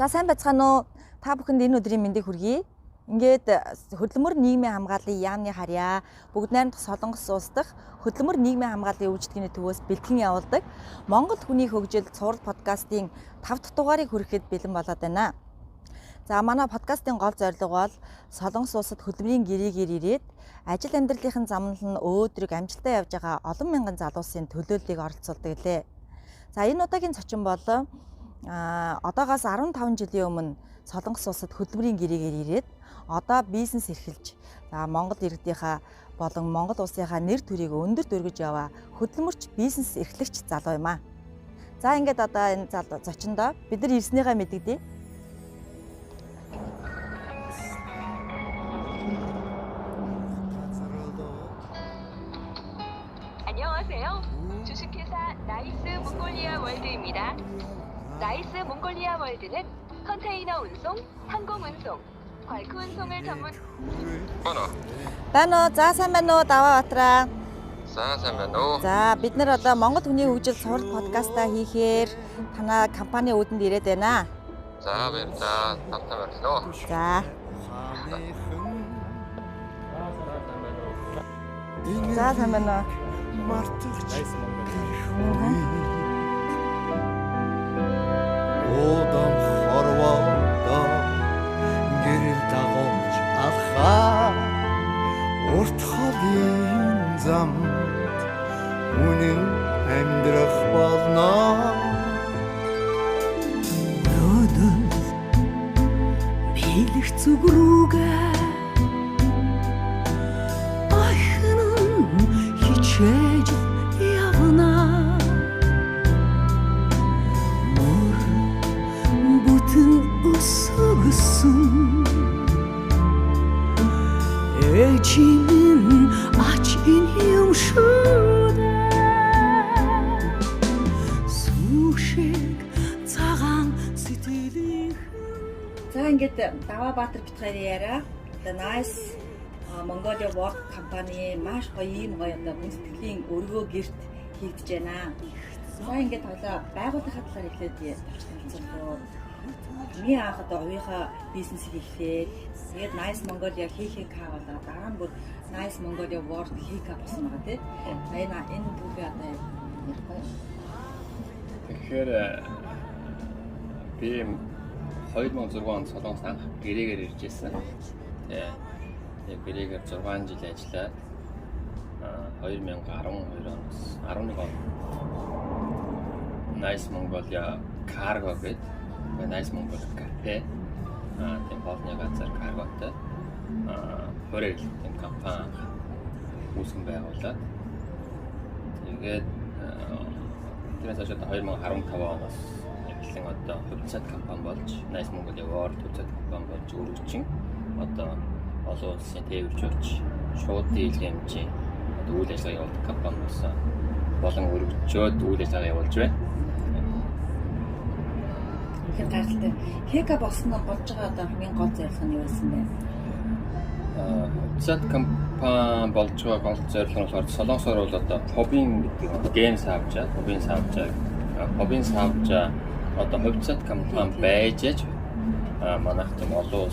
За сайн байцгаана уу? Та бүхэнд энэ өдрийн мэндийг хүргэе. Ингээд хөдөлмөр нийгмийн хамгааллын яамны харьяа бүгд найрамдах Солонгос улс дахь хөдөлмөр нийгмийн хамгааллын үйлчлэгээний төвөөс бэлтгэн явуулдаг Монгол хүний хөгжил цуврал подкастын 5 дахь дугаарыг хүрэхэд бэлэн болоод байна. За манай подкастын гол зорилго бол Солонгос улсад хөдөлмөрийн гэрээгээр ирээд ажил амьдралын замнал нь өөдрөг амжилттай явж байгаа олон мянган залуусын төлөөллийг оролцуулдаг лээ. За энэ удаагийн зочин бол одоогоос 15 жилийн өмнө Солонгос улсад хөдөлмөрийн гэрээгээр ирээд одоо бизнес эрхэлж Монгол иргэдийнхаа болон Монгол улсынхаа нэр төрийг өндөр дөргиж яваа хөдөлмөрч бизнес эрхлэгч залуу юм аа. За ингээд одоо энэ зочиндоо бид нар ирснийгаа мэдэгдэе. 안녕하세요. 주식회사 나이스 몽골리아 월드입니다. 나이스 몽골리아 월드는 컨테이너 운송, 항공 운송, 괄크 운송을 전문. Байна уу? За сайн байна уу? Даваа Батраа. сайн байна уу? За бид нар одоо Монгол хүний хөгжил цуврал подкастаа хийхээр танаа компани үүдэнд ирээд байна. За баярлалаа. Тавтай байна уу? За. За сайн байна уу? Одан хорвоодоо гэрэл дагуулж алхаа урт хогийн замд үнэн амьдрах болно. Өдөр билэх зүг рүүгээ ахнан хичээж явна. Усгсан эчимэн ач юм шүдэ сүшиг цагаан сэтгэлийн. За ингээд Даваа Баатар бит хоёр яриа. The Nice Mongolia World компани маш гоё ийм гоё үндэтгэлийн өргөө гэрт хийгдэж байна. За ингээд хоёлаа байгууллагын талаар эхлээд ярилцлаа. Миний анх одоо хувийнхаа бизнесийг эхлээд тэгээд Nice Mongolia хийхийг хаавалаа. Дараа нь бүр Nice Mongolia World хийх болсон байгаа тийм. Энэ түүхээ одоо ярих гоё. Тэгэхээр би 2006 онд Солонгос анх гэрээгээр ирж ирсэн. Тэгээд гэрээгээр 6 жил ажиллаад 2012 оноос 11 он Nice Mongolia Cargo гэдэг Nice Mongolia Cafe тийм болны газар карготой хориг тийм компани үүсгэн байгуулад тэгээд тэрээс хойш 2015 оноос эхлэн одоо хувьцаат компани болж Nice Mongolia World хувьцаат компани болж өргөжин одоо олон улсын тээвэржүүлж шууд дийлэн хэмжээ одоо үйл ажиллагаа явуулдаг компани болсон болон өргөжөөд үйл ажиллагаа явуулж байна. Тэгэхээр гайхалтай. Хека босноо болж байгаа одоо хамгийн гол зорилго нь юу байсан бэ? Хувьцаат компани болж байгаа гол зорилго нь болохоор Солонгосоор бол одоо хоббийн гэдэг гейм савжаа одоо хувьцаат компани байж манайх тийм олон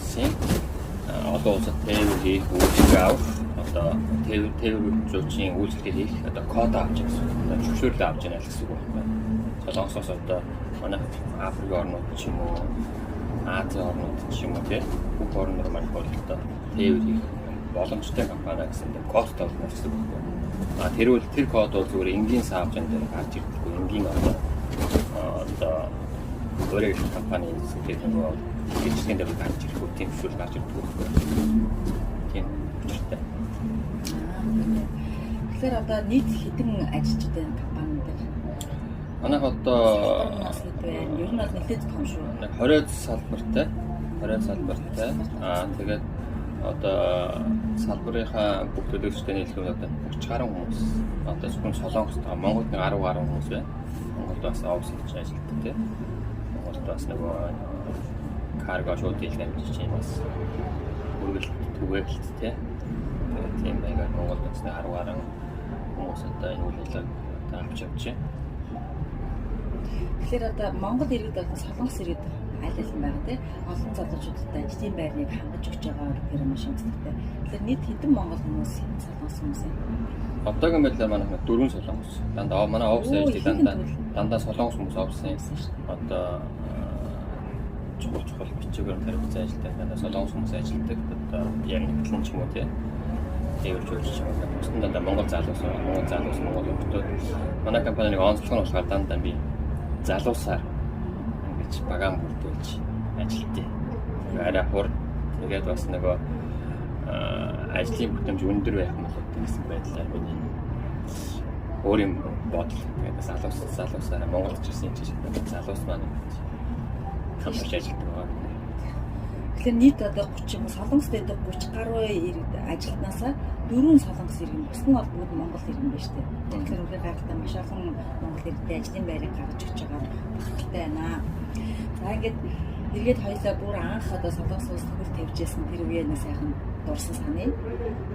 улсад тээвэр хийх үйлчлэг авах одоо тээвэржүүлчийн үйлчлэгийг хийх одоо код авч гэсэн одоо зөвшөөрлөө авч яана гэсэн үг байна. Солонгосоос одоо манай Африк орнууд ч юм уу Ази орнууд ч юм уу тийм бүх орноор маань болтой тээвэр хийх боломжтой компани гэсэн кодтой болсон байна. Тэр код бол зүгээр энгийн савжан дээр гарч ирдэг. Энгийн одоо өөрөөр компани гэдэг нь гэрчлэгийн дээр гарч ирэх үү тийм зүйл гарч ирдэг байхгүй. Тийм учиртай. Тэгэхээр одоо нийт хэдэн ажилчид байна компани дээр? Манайх одоо ер нь бол нэлээд том шүү. 20 салбартай. Тэгээд одоо салбарынхаа бүх төлөөлөгчтэй нийлхүүл одоо 30 гаруй хүмүүс одоо зөвхөн Солонгост Монголд 10 гаруй хүмүүс байна. Монголд бас офисч ажилладаг тийм. Монголд бас нөгөө карго шууд дийлэн хэмжиж чинь бас үргэлж түгээхэлт тийм. Тийм байгаад Монголд бас 10 гаруй хүмүүс одоо энэ үйл ажиллагааг авч явж байна. Тэгэхээр одоо Монгол иргэд болон Солонгос иргэд аль аль нь байгаа тийм олон залуучуудад ажлын байрныг хангаж өгч байгаа гэхээр маш онцлогтой. Тэгэхээр нийт хэдэн монгол хүмүүс солонгос хүмүүс юм. Одоогийн байдлаар манайх 4 солонгос. Дандаа манай офис ажилладаг дандаа солонгос хүмүүс офисын одоо чухал бичгээр тарихсан ажилтдаг дандаа солонгос хүмүүс ажилладаг. Одоо яг нэгтлэн ч юм уу тийм тэрж өгч юм байна. Бусдын дандаа монгол залуус монгол хүмүүс. Манай компаниг онцлог нь болохоор дандаа би залуусаар ингэж багаан бүрдүүлж ажилтдаг. Арай хурд тэгээд бас нөгөө ажлын бүтэмж өндөр байх юм бол гэсэн байдлаар миний өөр юм бодол. Тэгээд залуусаараа Монголд ирсэн чинь залуус маань хамтарч ажилладаг байгаа. Тэгэхээр нийт одоо 30 юм солонгост байдаг 30 гаруй ажилтнаасаа 4 солонгос иргэн бус нь бол бүгд монгол иргэн байна шүү дээ. Тэгэхээр үнхээр гайхалтай маш олон монгол иргэдээ ажлын байрыг гаргаж өгч байгаа багталтай байна. За ингээд эргээд хоёлаа бүр анх одоо солонгос улс төгөл тавьжсэн тэр үеийнээ сайхан дурсан санаа.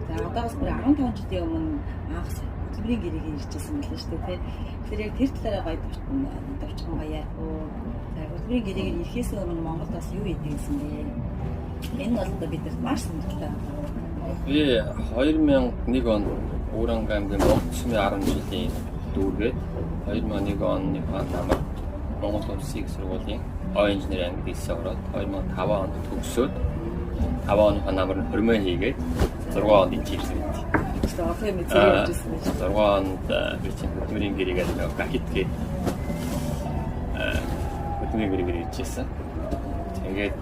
За одоогоос бүр 15 жилийн өмнө анх хөдөлмөрийн гэрээгээр иржсэн байлаа шүү дээ. Тэгэхээр яг тэр талаараа гоё товчхон баяа. За хөдөлмөрийн гэрээгээр ирэхээс өмнө Монголд бас юу хийдэг гэсэн бэ? Энэ бол одоо бид маш сонирхолтой. Би 2001 он Уранга аймгийн Монголчмын 10 жилийн дүүргээд 2001 оны намар Монгол Улсын их сургуулийн оюун инженерийн ангид ирсэн ороод 2005 онд төгсөөд 5 оныхоо намар нь хормоо хийгээд 6 онд энэ ирсэн байт. Тэгэхээр олон юм зэрэг иржсэн байж. 6 онд би чинь хөдөлмөрийн гэрээгээр гахит гээд хөдөлмөрийн гэрээгээр иржсэн. Тэгээд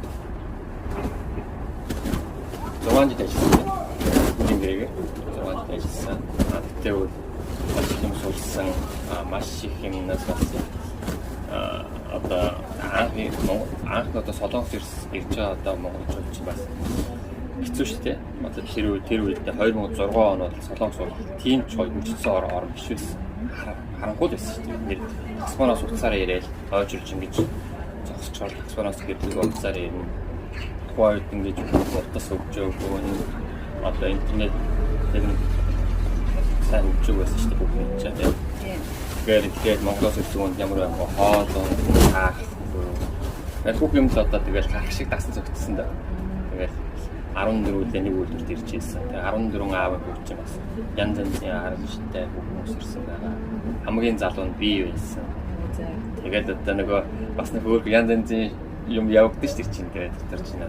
6 жил ажилласан. Хөдөлмөрийн гэрээгээр 6 жил ажилласан. Тэгтээ бол маш их юм суулсан, маш их юмнаас бас одоо анх одоо солонгос ирж байгаа одоо монголчууд чинь бас хэцүү шүү дээ. Одоо тэр үед 2006 он бол солонгос бол тийм ч гоё хүчтэй орн биш байсан. Харанхуй байсан шүү дээ. Нэр таксманоос уцаараа ирээл ойжулж ингэж зогсчоор таксманоос гэдэг уцаараа ирнэ. Тухайд ингэж утас өгч өгөө одоо интернет тэр сайн үгүй байсан шүү дээ бүгд юм чаа тийм. Тэгээд Монголоос ирсэн ямар байх вэ? Хоол, хаах. Тэгээд бүх юм л одоо тэгэл хах шиг дасан зөгтсөн даа. Тэгээд 14-д нэг үйлдвэрт ирж ирсэн. Тэгээд 14 аав хөгч юм бас. Янз янзын аргатай бүх хүмүүс ирсэн байгаа. Хамгийн залуу нь би байсан. Тэгээд одоо нөгөө бас нэг өөр янз янзын юм явагдаж шүү дээ чинь. Тэгээд дотор чинь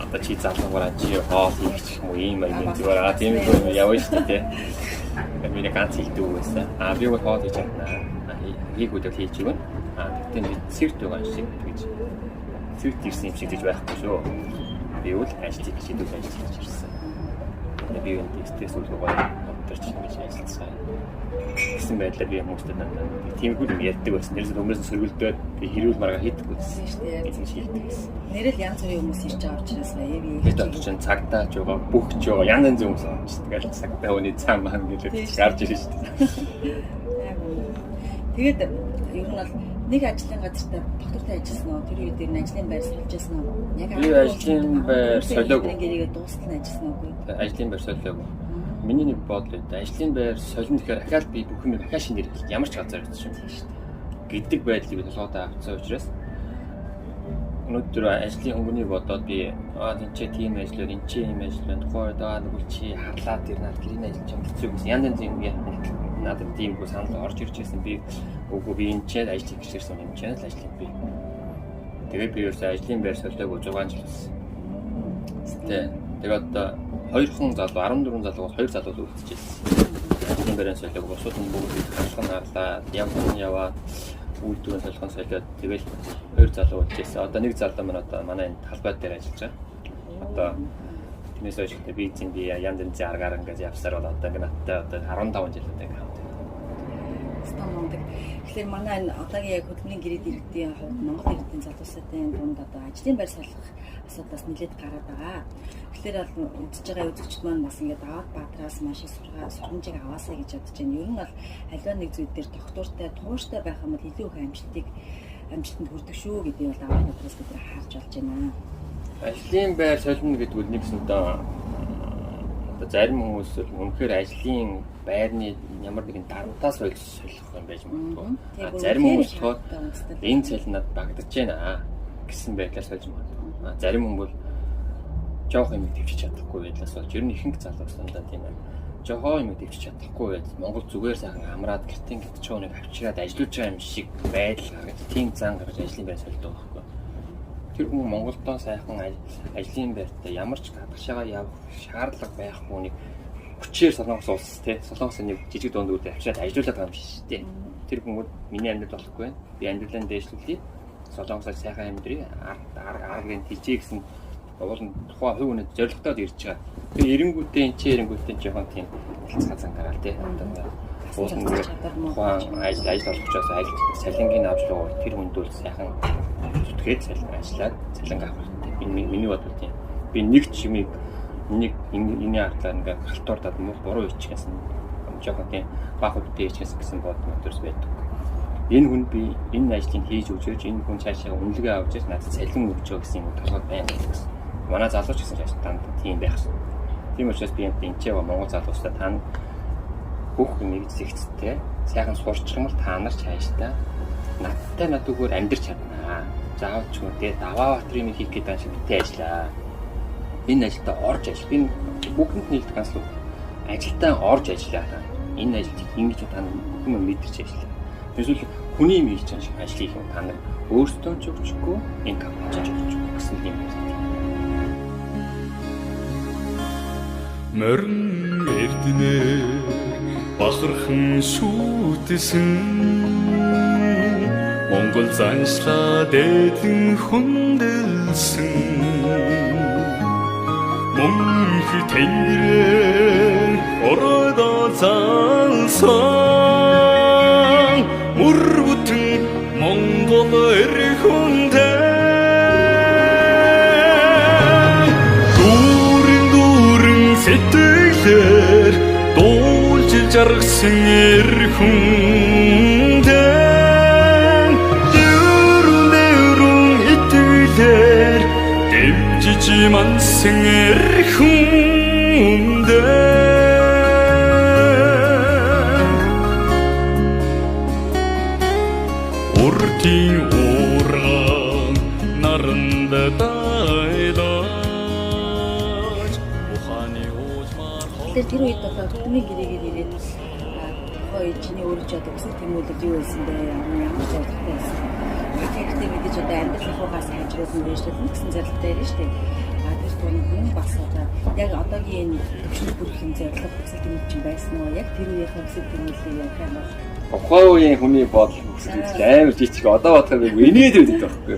одоо чи залуугаар чи хоол хийчих юм уу ийм юм зүгээр тийм юм явна шүү дээ. Миний ганц хийдэг байсан. Би бол хоол хийж чадна. Хийгүүд хийж өгнө. Тэгтээ би цэрт байгаа шиг гэж. Цэрт ирсэн юм шиг гэж байхгүй шүү. Би бол ажлыг шийдвэр хийж ирсэн. Би энэ стресс үлгөө бодторч ингэж ажилласан. Гэсэн байдлаар би хүмүүстэй дандаа тиймгүй юм ярьдаг байсан. Нэрсээ хүмүүс сөргөлдөөд би хэрүүл маргаа хийдэггүй байсан шүү дээ. Эцэг хийдэг байсан. Нэрэл янз бүрийн хүмүүс ирж байгаа учраас би одоо чинь цагтаа ч байгаа, бүгч байгаа, янз янзын хүмүүс байна шүү дээ. Тэгэл цагтаа хүний цаан маань гэлээ гарч ирж шүү дээ. Тэгээд ер нь бол нэг ажлын газартаа доктортой ажилласан уу? Тэр үед энэ ажлын байр солилцсон уу? Яг ажлын байр солиогүй. Гэрээгээ дуустал нь ажилласан уу? Ажлын байр солиогүй. Миний нэг бодол үү. Ажлын байр солино гэхээр ахаал би бүх юм ахаа шинээр ямар ч газар ирсэн шүү дээ. Гэдэг байдлыг толгойдоо авцсан учраас өнөөдөр ажлын хөнгөнийг бодоод би энэ ч тийм ажлаар энэ ч ийм ажлаар тухайд нэг чи харлаад ирнэ гэрийн ажиллаж байгаа хэцүү гэсэн янз янзын юм надад тийм бүх санал орж ирж байсан би үгүй би энэ ч ажлыг гişэрсэн юм ч л ажлыг би тэгээд би ерөөсөө ажлын байр солиогүй 6 жил болсон. Тэгээд одоо 2хан залуу 14 залуу 2 залуу үлдчихсэн. Ажлын байрын солиог босууд нь бүгд хашхан харлаа яваад үйлдвэрийн солихын солиод тэгэл 2 залуу үлдчихсэн. Одоо нэг залуу маань одоо манай энэ талбай дээр ажиллаж байгаа. Одоо тиймээс хойш би эзэн би янз янзын аргаар ингэж явсаар бол одоо ингэ надтай одоо 15 жил одоо ингэ хамт. Стамондаг. Тэгэхээр манай энэ одоогийн яг хөдөлмөрийн гэрээд иргэдийн хувьд Монгол иргэдийн залуусуудын дунд одоо ажлын байр солих асуудал бас нэлээд гараад байгаа. Тэгэхээр бол үзэж байгаа үзэгчд маань бас ингээд аваад баатраас маш их сургамжийг аваасаа гэж бодож байна. Ер нь бол аливаа нэг зүйл дээр доктортой, тууштай байх юм бол илүү их амжилтанд хүрдэг шүү гэдгийг бол аваад бодвол бид харж болж байна. Ажлын байр солино гэдэг нь нэгс одоо зарим хүмүүс үнэхээр ажлын байрны ямар нэгэн дарамтаас солих юм байж магадгүй. Зарим хүмүүс энэ цалинад багдаж байна. гэсэн байдлаас болж магадгүй. Зарим хүн бол жоох юм төвчж чадахгүй байдлаас болж ер нь ихэнх залуус дандаа тийм ээ. Жохоо юм төвчж чадахгүй байдал Монгол зүгээр сайхан амраад гэртийн гитчууныг авчираад ажиллаж байгаа юм шиг байдал гаргаж тийм зан гаргаж ажлын байр солиод байгаа байхгүй. Тэр хүн Монголдоо сайхан ажлын байртаа ямар ч гадагшаага явах шаардлага байхгүй нэг хүчээр Солонгос улс тий Солонгос нэг жижиг дундуудад авчираад ажиллаад байгаа юм биш тий. Тэр хүмүүс миний амьдрал болохгүй байна. Би амьдралаа дээшлүүлээ. Солонгосоор сайхан амьдрий аргын тийчээ гэсэн уулын тухайн хувь хүнэд зоригтойд ирж байгаа. Тэгээ эренгүүтээ энэ чи эренгүүтээ жоохон тийм хэлцгээ зангараа тий. Уулын тухайн ажил олгочоос ажил салингийн авчлуу тэр хүндүүл сайхан зүтгээд салин ажиллаад салин авах. Миний бодлоо тийм. Би нэг чимийг энэ ардлаа ингээ халтуурдаад буруу ичгээс жоохон тийм баг үдтэй ичгээс гэсэн бодлого төрс байдаг. Энэ хүн би энэ ажлыг хийж өгч энэ хүн цаашаа үнэлгээ авч ирж надад салин өгчөө гэсэн юм толгойд байна гэсэн. Манай залууч гэсэн чинь танд тийм байх шээ. Тийм учраас би энэ ч Монгол залуучтай та бүх нэг зэгцтэй сайхан сурчих юм бол та нар цаашдаа надтай зүгээр амьдрч чаднаа. Заавал ч үгүй даваа батрын хийх гэдэг юм шиг битээ ажиллаа. Энэ ажилдаа орж ажил. Би бүгдэнд нийлдэг ганц л ажилдаа орж ажиллаа. Энэ ажилд ингэж та бүхэн мэдэрч ажиллаа. Эсвэл хүний юм хийж байгаа шиг ажил хийх юм та нар өөрсдөө ч өгчгүй энэ компанид ч өгчгүй гэсэн юм байна. Морин эрдэнэ бахархан шүтсэн Монгол заншлаа дээдэн хүндэлсэн Мөнх тэнгэрээ оройдоо залсан мөргүтэн Монгол эрхүндээ сэтгэлээр дуулж жаргасан эрхүндээ дөрүн итгэлээр дэвжиж мансан эрхүндээ уртын ууран наранда тэр үед одоо төмний гэрээгээр ирээд тухайн чиний өөрөж одоо өсөх тэмүүлэлд юу байсан бэ? Ямар зорилготой байсан? Тэгэхдээ мэдээж одоо амьдралынхаас хажруулсан дээшлэн гэсэн зорилготой ярина шүү дээ. Тэр тунд бас одоо яг одоогийн энэ төвшин бүрийн зорилго өсөх тэмүүлэл чинь байсан уу? Яг тэр үеийн өсөх тэмүүлэл яг юм бол тухайн үеийн хүний бодол амар жижиг одоо бодоход инээд байдаг байхгүй.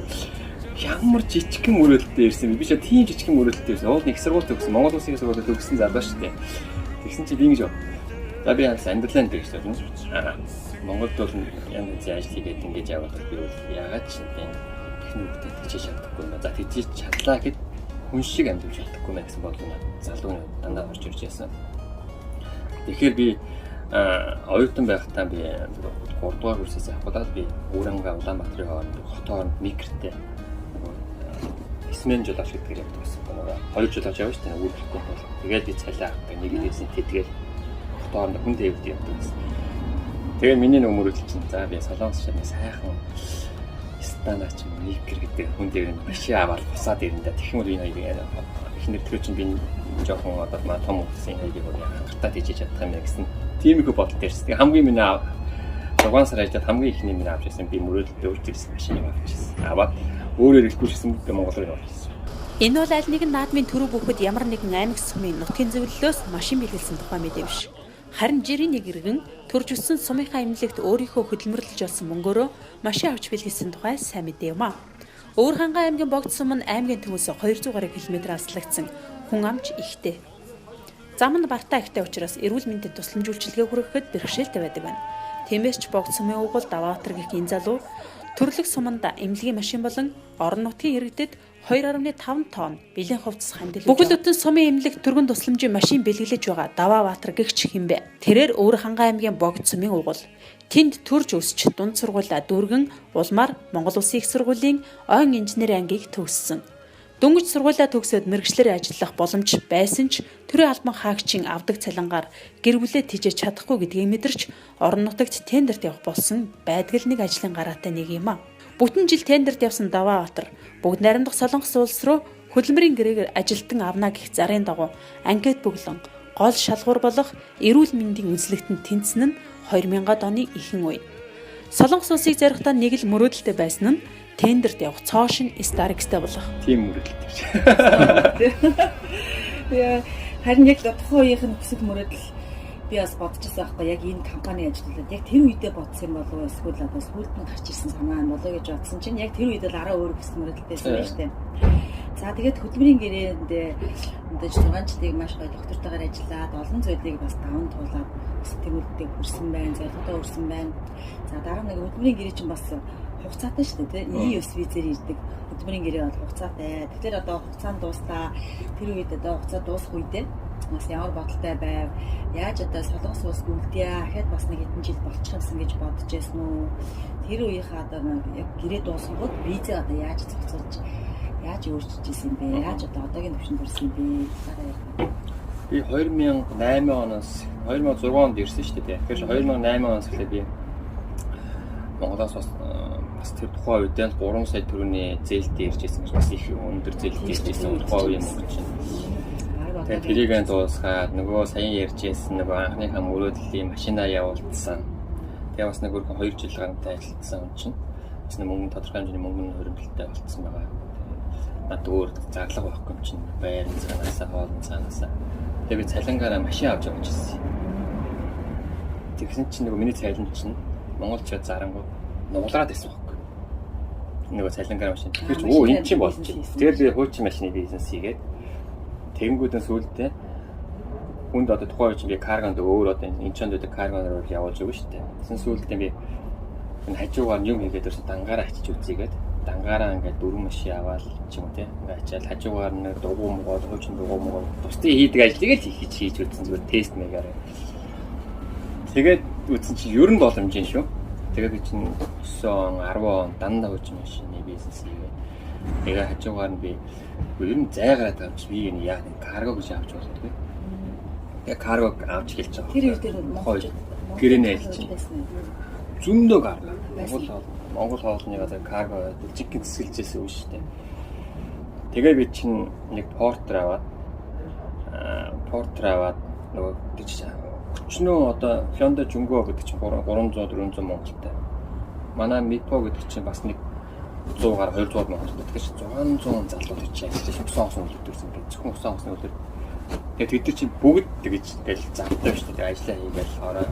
Ямар жижигхэн мөрөлдөлтөд ирсэн би ч тийм жижигхэн мөрөлдөлтөд ирсэн. Уул нэг сургууль төгсөн. Монгол улсын сургууль төгсөн залуу шүү дээ. Тэгсэн чи би ингэж бод. За би амьдралаа гэж байна. Монголд бол янз бүрийн ажил хийгээд ингэж яваад би бол ягаад ч тийм техниктэй тийч чадахгүй юм. За тийч чадлаа гэд хүн шиг амьдч чадахгүй мэ гэсэн бодлоо залууны дандаа орж ирж яасан. Тэгэхээр би оюутан байхдаа би 3 дугаар курсээс авахудаа би Өөрөнгө Улаанбаатарын хооронд хот хооронд микртэй Исмэн жолооч гэдэг юм байсан. 2 жолооч явж тань үүдэлгүй бол тэгээд би цалиа авах нэг хэлсэн тэгээд хот хооронд хүн дэвд юм байсан. Тэгээд миний нэг мөрөдөл чинь за би солонгос шиг сайхан станач микр гэдэг хүн дэвд машин аваад бусаад ирэндээ техник үеийн хоёрын эхнэр төрөө чинь би жоохон одоо маа том үсэн хоёрыг хангалттай хийж чадах юм гэсэн тийм их бодолтой ирсэн. Хамгийн миний 6 сар ажиллаад хамгийн ихний минь авч ирсэн би мөрөдөлд өөрчлөсөн машиныг авч ирсэн. Аваад өөрөөр хэлбэл гэсэн Монгол руу явсан. Энэ бол аль нэгэн наадмын төрөв бүхэд ямар нэгэн аймаг сумын нутгийн зөвлөлөөс машин бэлгэлсэн тухай мэдээ биш. Харин жирийн нэг иргэн төрж өссөн сумынхаа эмнэлэгт өөрийнхөө хөдөлмөрлөж олсон мөнгөөрөө машин авч бэлгэлсэн тухай сайн мэдээ юм а. Өвөрхангай аймгийн Богд сум нь аймгийн төвөөс 200 гаруй километр аслагдсан хүн амч ихтэй. Зам нь бартаа ихтэй учраас эрүүл мэндэд тусламж үйлчилгээ хүргэхэд бэрхшээлтэй байдаг байна. Тиймээс ч Богд сумын угуул Даваатар гэх энэ залуу төрлөх суманд эмнэлгийн машин болон орон нутгийн иргэдэд 2.5 тонн бэлэн хувцас хандилж Бүхэл бүтэн сумын эмнэлэг түргэн тусламжийн машин бэлгэлж байгаа Даваатар гэгч хэмбэ. Тэрээр Өвөрхангай аймгийн Богд сумын угуул. Тэнд төрж өсч дунд сургуулаа дүүргэн улмаар Монгол Улсын их сургуулийн ойн инженерийн ангийг төгссөн. Дөнгөж сургуулаа төгсөөд мэргэжлэр ажиллах боломж байсан ч төрийн албан хаагчийн авдаг цалингаар гэр бүлээ тижээж чадахгүй гэдгийг мэдэрч орон нутагт тендерт явах болсон байдаг л нэг ажлын гараатай нэг юм а. Бүтэн жил тендерт явсан Даваатар Бүгд найрамдах Солонгос улс руу хөдөлмөрийн гэрээгээр ажилтан авна гэх зарын дагуу анкет бүглэн гол шалгуур болох эрүүл мэндийн үзлэгтэнд тэнцсэн нь 2000-ад оны ихэнх үе. Солонгос улсыг зорихдоо нэг л мөрөөдөлтэй байсан нь тендерт явах цоошин Starbucks-тай болох. Тийм мөрөлдөлтэй. Харин яг тухайн үеийнх нь хүсэл мөрөөдөл би бас бодчихсон байхгүй яг энэ компани ажиллаад яг тэр үедээ бодсон юм болов уу эсвэл одоо сүүлд нь гарч ирсэн санаа нь болоо гэж бодсон чинь яг тэр үед л араа өөр хүсэл мөрөөдөлтэйсэн байж тээ. За тэгээд хөдөлмөрийн гэрээнд мэдээж 6 жилийг маш гоё доктортойгоор ажиллаад олон зүйлийг бас даван туулаад тэмүүлэлтэд хүрсэн байна, зорилгодоо хүрсэн байна. За дараа нэг хөдөлмөрийн гэрээ чинь бас хугацаатай шүү дээ тий. EUS визээр ирдэг хөдөлмөрийн гэрээ бол хугацаатай. Тэгэхээр одоо хугацаанд дуустаа тэр үед одоо хугацаа дуусах үедээ бас ямар бодолтой байв? Яаж одоо Солонгос улс үлдээ ахад бас нэг хэдэн жил болчих юмсан гэж бодож байсан уу? Тэр үеийнхээ одоо яг гэрээ дуусгахад визээ одоо яаж зохицуулж яаж өөрчилж ирсэн бэ? Яаж одоо одоогийн төвшөнд хүрсэн бэ? Би 2008 оноос 2006 онд ирсэн шүү дээ. Тэгэхээр 2008 оноос эхлээд би Монголоос бас тэр тухайн үед 3 сая төгрөгийн зээлтэй ирж ирсэн гэж бас их өндөр зээлтэй ирж ирсэн тухайн үеийн Монгол чинь. Тэгээд тэрийг дуусгаад нөгөө саяхан ярьж ирсэн нөгөө анхныхаа мөрөөдлийн машинаа явуулсан. Тэгээд бас нэг 2 жил гарантай ажилласан юм чинь. Бас нэг мөнгө тодорхой хэмжээний мөнгөний хөрөнгөлтэй болцсон байгаа. Над өөр зарлага байхгүй юм чинь байр цаанаасаа хоолн цаанаасаа. Тэгээд би цалингаараа машин авч явж ирсэн. Тэгсэн чинь нөгөө миний цалин чинь монголчууд зарангууд нуглаад байсан байхгүй. Нөгөө цалингаараа машин. Тэгэхээр чи энэ чинь болж байна. Тэгээд би хуучин машины бизнес хийгээд тэнгүүдэн сүултээ хүнд одоо тухайн үед би каргонд өөр одоо энэ ч өндөө каргоноор явуулж өгнө шүү дээ. Тэгсэн сүултээ би энэ хажуугаар юм хийгээд ерөөсө дангаараа ачиж үзьгээд дангаараа ингээд 4 машин аваад ч юм уу те ингээд ачаал хажуугаар нэг дугуй мгоо хуучин дугуй мгоо бусдын хийдэг ажлыг л хийж үзсэн зүгээр тест мэгаар. Тэгээд үзсэн чи ер нь боломжийн шүү. Тэгээд би чинь 9 он 10 он дандаа хуучин машины бизнес хийгээ. Тэгээд хажуугаар нь би ер нь зайгаад авч би энэ яа нэг карго гэж авч болтгүй. Тэгээд карго авч хэлж байгаа. Тэр үед Монгол гэрээний айл чинь зөндөө карго. Монгол хоолны одоо карго жигэн цэсгэлжсэн үе шүү дээ. Тэгээд би чинь нэг портер аваад нөгөө өчнөө одоо Hyundai Junggo гэдэг чинь 300 400 Монголтай. Манай Mipo гэдэг чинь бас нэг 100-аар 200-аар Монголтай. Тэгэхээр 600 залууд чинь ажиллаж усан үлдэрсэн гэж зөвхөн усан үлдэр. Тэгээд тэд чинь бүгд тэгж ингээл завтай шүү дээ. Ажиллаа хийгээл ороо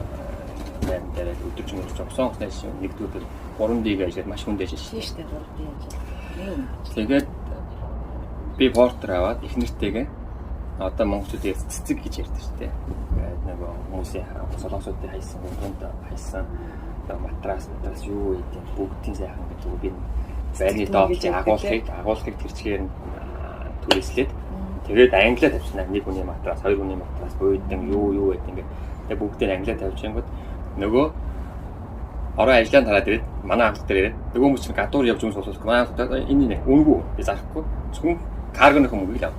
байна дээр өдөрч усан шин нэгдүүд 3D-г ажиллаад маш хүнд ажиллаж шүү дээ. 3D ажиллаа. Тэгээд би портер аваад их нэртэйгээ одоо монголчуудын цэцэг гэж ярьдаг шүү дээ. Тэгээд нөгөө хүмүүсийн солонгосуудын хайсан гомдонд хайсан матрас юу гэдэг бүгдийн сайхан гэдэг би байрны доолж агуулгыг тэрчгээр түрээслээд тэгээд англиар тавьчихна. Нэг хүний матрас, хоёр хүний матрас, буудан юу гэдэг ингээд тэгээд бүгдээр англиар тавьчихангууд нөгөө орой ажиллаан тараад ирээд манай хамт дээр ирээд нөгөө хүмүүс чинь гадуур явж хүмүүс болов манай энэ үнгүй би зарахгүй зөвхөн каргоны хүмүүс л ав.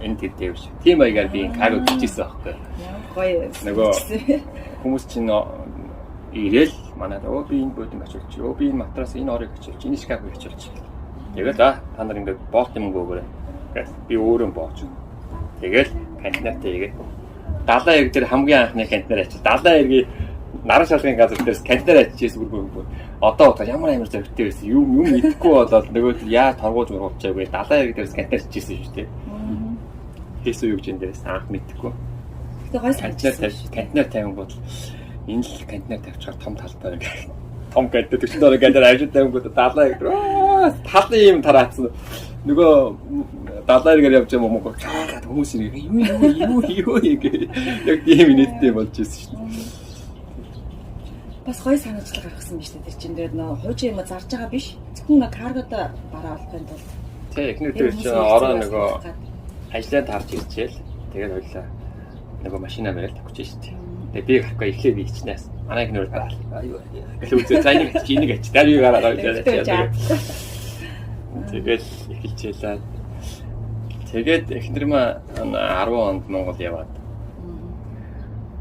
Энэ тэр дэвш. Тийм байгаар би карго хийжсэн байхгүй. Гоё. Нөгөө хүмүүс чинь ирээл манайд би энэ буудан очилч, би энэ матрас энэ орыг очилч, энэ шкафыг очилч. Тэгээд та нар ингээд боолт юм өгөөрэй. Гэт би өөрөө боож. Тэгэл кантинатаа игээд 70 эрг дээр хамгийн анхны кантинаар очил. 70 эргийн наран шалгын газар дээрс кантинаар очижсэн бүр. Одоо бодоход ямар амар зөрчтэй байсан. Юм идэхгүй болоод нөгөө яа торгууж ургуулчихаагүй 70 эрг дээрс кантинаар очижсэн шүү дээ. Хийсэн юу гэж энэ дээрс анх мэдхгүй. Гэтэ гой санагдсан. Кантинаар тавингууд энэ л кантинаар тавьчихаар том талбай ингээ. Том кантинаар төчнөр кантинаар ажил тавингууд 70 эрг талын юм тараацсан. Нөгөө 70 эргээр явж байгаа юм уу? Хүмүүс юу гэх яг тийм нэттэй болж ирсэн шүү дээ. Бас гоё санаачлал гаргасан биз дээ тэр чинь дээр нөө хуучин юм зарж байгаа биш. Зөвхөн каргодоо бараа олохын тулд. Тэг эхнэр дээр чинь ороо нөгөө ажлаа тарж ирчихэл тэгээд хойлоо нөгөө машинаа бариад тавьчих шүү дээ. Тэгээд би гарахгүй эхлээ би хичнээс. Манай эхнэр аюу. Эхлээ үзээ цайныг чи энийг ач. Дарыг гараад авчихлаа. Тэгээд эхэлчихлээ. Тэгээд эхнэр маа 10 онд Монгол яваад.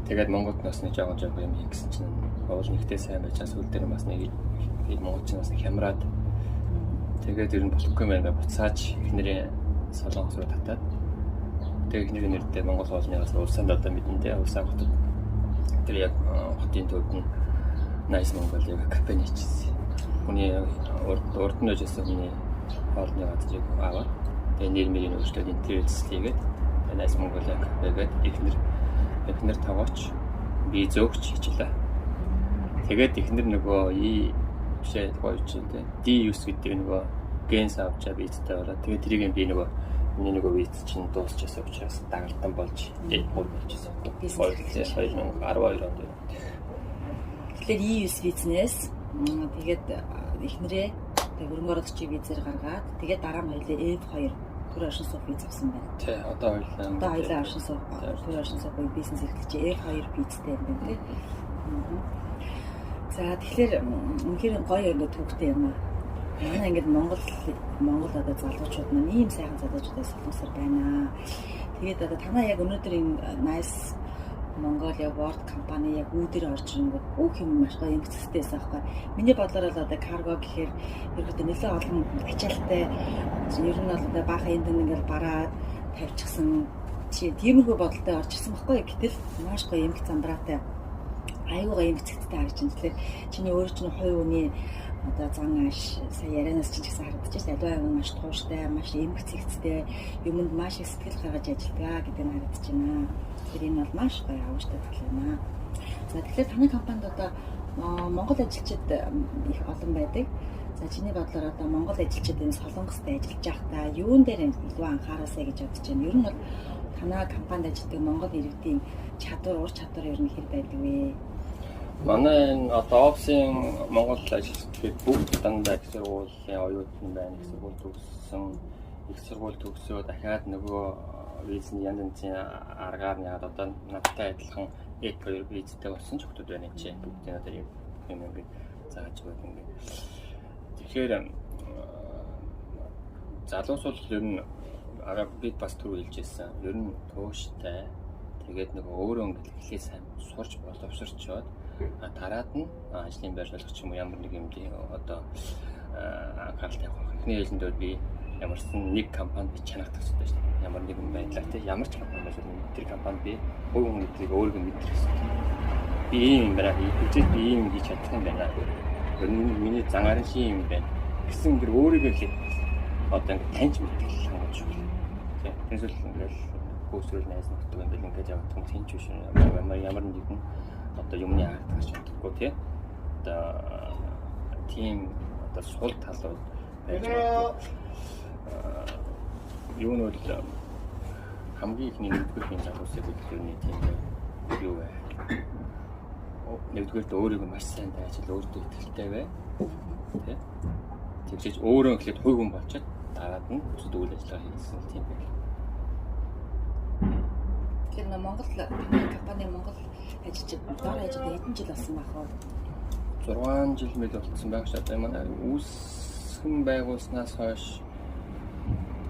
Тэгээд Монголд нас нэг жаахан юм хийсэн чинь уул нэгтэй сайн байж сүүл дээр бас нэг монголчнаас хямраад Тэгээд ер нь болохгүй юм байна. Буцааж эхнэрийн Солонгос руу татаад. Тэгээд эхнэрийн нэртэй Монгол хоолны бас улсанд одоо мэдэндээ улсаа хотод тэр яг хотын төвд нь Nice Mongolia кафе нэчсэн. Хүний урд нь өжсөн хүний хоолны газрыг аваад тэгээд нэрмэрийн өөрчлөлт интерьерслийгээд Nice Mongolia кафегээд эхнэр таваач би зөөгч хичлээ. Тэгээд эхнэр нөгөө бишээ гоё чинь D-use гэдэг нөгөө генс авчаа бийцтэй болоо. Тэгээд тэрийг би нөгөө бийц чинь дуусчихсан учраас дагалдан болж хурд болчихсон. 2012 онд. Тэгэхээр E-use бизнес тэгээд эхнэрээ хөрөнгө оруулагчийн визээр гаргаад тэгээд дараа нь хоёлаа F2 төр оршин суух виз авсан байна. Тий, одоо хоёлаа оршин суух төр оршин суух бизнес эрхлэгч F2 визтэй юм байна тий. За тэгэхээр үнэхээр гоё ингээд төвхтэй юм аа. Манай ингээд Монгол одоо залуучууд маань ийм сайхан залуучуудаас солонгосоор байна. Тэгээд одоо танаа яг өнөөдөр энэ Nice Mongolia World компани яг үүдээр орж ирэнгүүт бүх юм маш гоё эмгэцэгтэйсэн аахгүй. Миний бодлоор л одоо карго гэхээр ерөөдөө нэлээд олон ачаалттай ер нь бол одоо баахан энд ингээд бараад тавьчихсан тиймэрхүү бодолтой орж ирсэн байхгүй. Гэтэл маш гоё эмгэг замбраатай айгуугаа эмгэцэгтэй харж байна. Тэгэхээр чиний өөрөө чинь хувь хүний одоо зан ааш сая ярианаас чинь гэсэн харагдаж байна. Аливаа юм маш тууштай, маш эмгэцэгтэй, юмд маш их сэтгэл гаргаж ажилладаг гэдэг нь харагдаж байна. Тэгэхээр энэ бол маш гоё авууштай тал байна. За тэгэхээр таны компанид одоо Монгол ажилчид их олон байдаг. За чиний бодлоор одоо Монгол ажилчид энэ Солонгост ажиллаж байхдаа юун дээр илүү анхаараасаа гэж бодож байна. Ер нь бол танай компанид ажилладаг Монгол иргэдийн ур чадвар ер нь хэр байдаг вэ? Манай энэ одоо офисын Монгол ажилчид бүгд дандаа их сургуулийн оюутан байна. Их сургууль төгсөө дахиад нөгөө визний янз янзын аргаар нь яагаад одоо надтай адилхан F2 визтэй болсон ч хүмүүс байна чи бүгдийн одоо юм ингээд зааж байгаа юм. Тэгэхээр залуус бол ер нь бид бас түрүү хэлжсэн. Ер нь тууштай тэгээд нөгөө өөрөө ингээд эхлээ сайн сурч боловсрчоод тараад нь ажлын байр болгох юм уу ямар нэг юм одоо анхаарал тавих. Эхний ээлжинд би ямарсан нэг компанид чанагдах хэрэгтэй шүү дээ. Ямар нэгэн байдлаар тийм ямар ч компани байж тэр компанид би хувь хүн гэдгийг өөрийгөө мэдэрх хэрэгтэй. Би ийм юм байна. Эцэг би ийм хийж чадах юм байна. Тэр нь миний зангаарын шин юм байна. Гэсэн тэр өөрийгөө л одоо ингэ таньж мэдэх хангаж байна. Тийм. Тэрсэл ингээл хөөсрөл найз нөхдөг юм бэл ингэж явах юм тэнч биш ямар нэгэн одоо юмны харагдаж чадахгүй тийм. Одоо тийм одоо сул талууд байж байгаа. Юу нь бол хамгийн ихний нэгдүгээр залуусыг хэлэхний тийм юу вэ? Нэгдүгээрт өөрийгөө маш сайн дайжил өөртөө ихтэй бай. Тэ? Тэгжиж өөрөө ихлэд хувь хүн болчиход дараад нь бусад үйл ажиллагаа хийсэн тийм байх. Тэгэхээр Монгол компани Монгол ажилчид дор ажилладаг хэдэн жил болсон байх вэ? 6 жил мэд болсон байх шээ. Одоо манай үүсгэн байгуулснаас хойш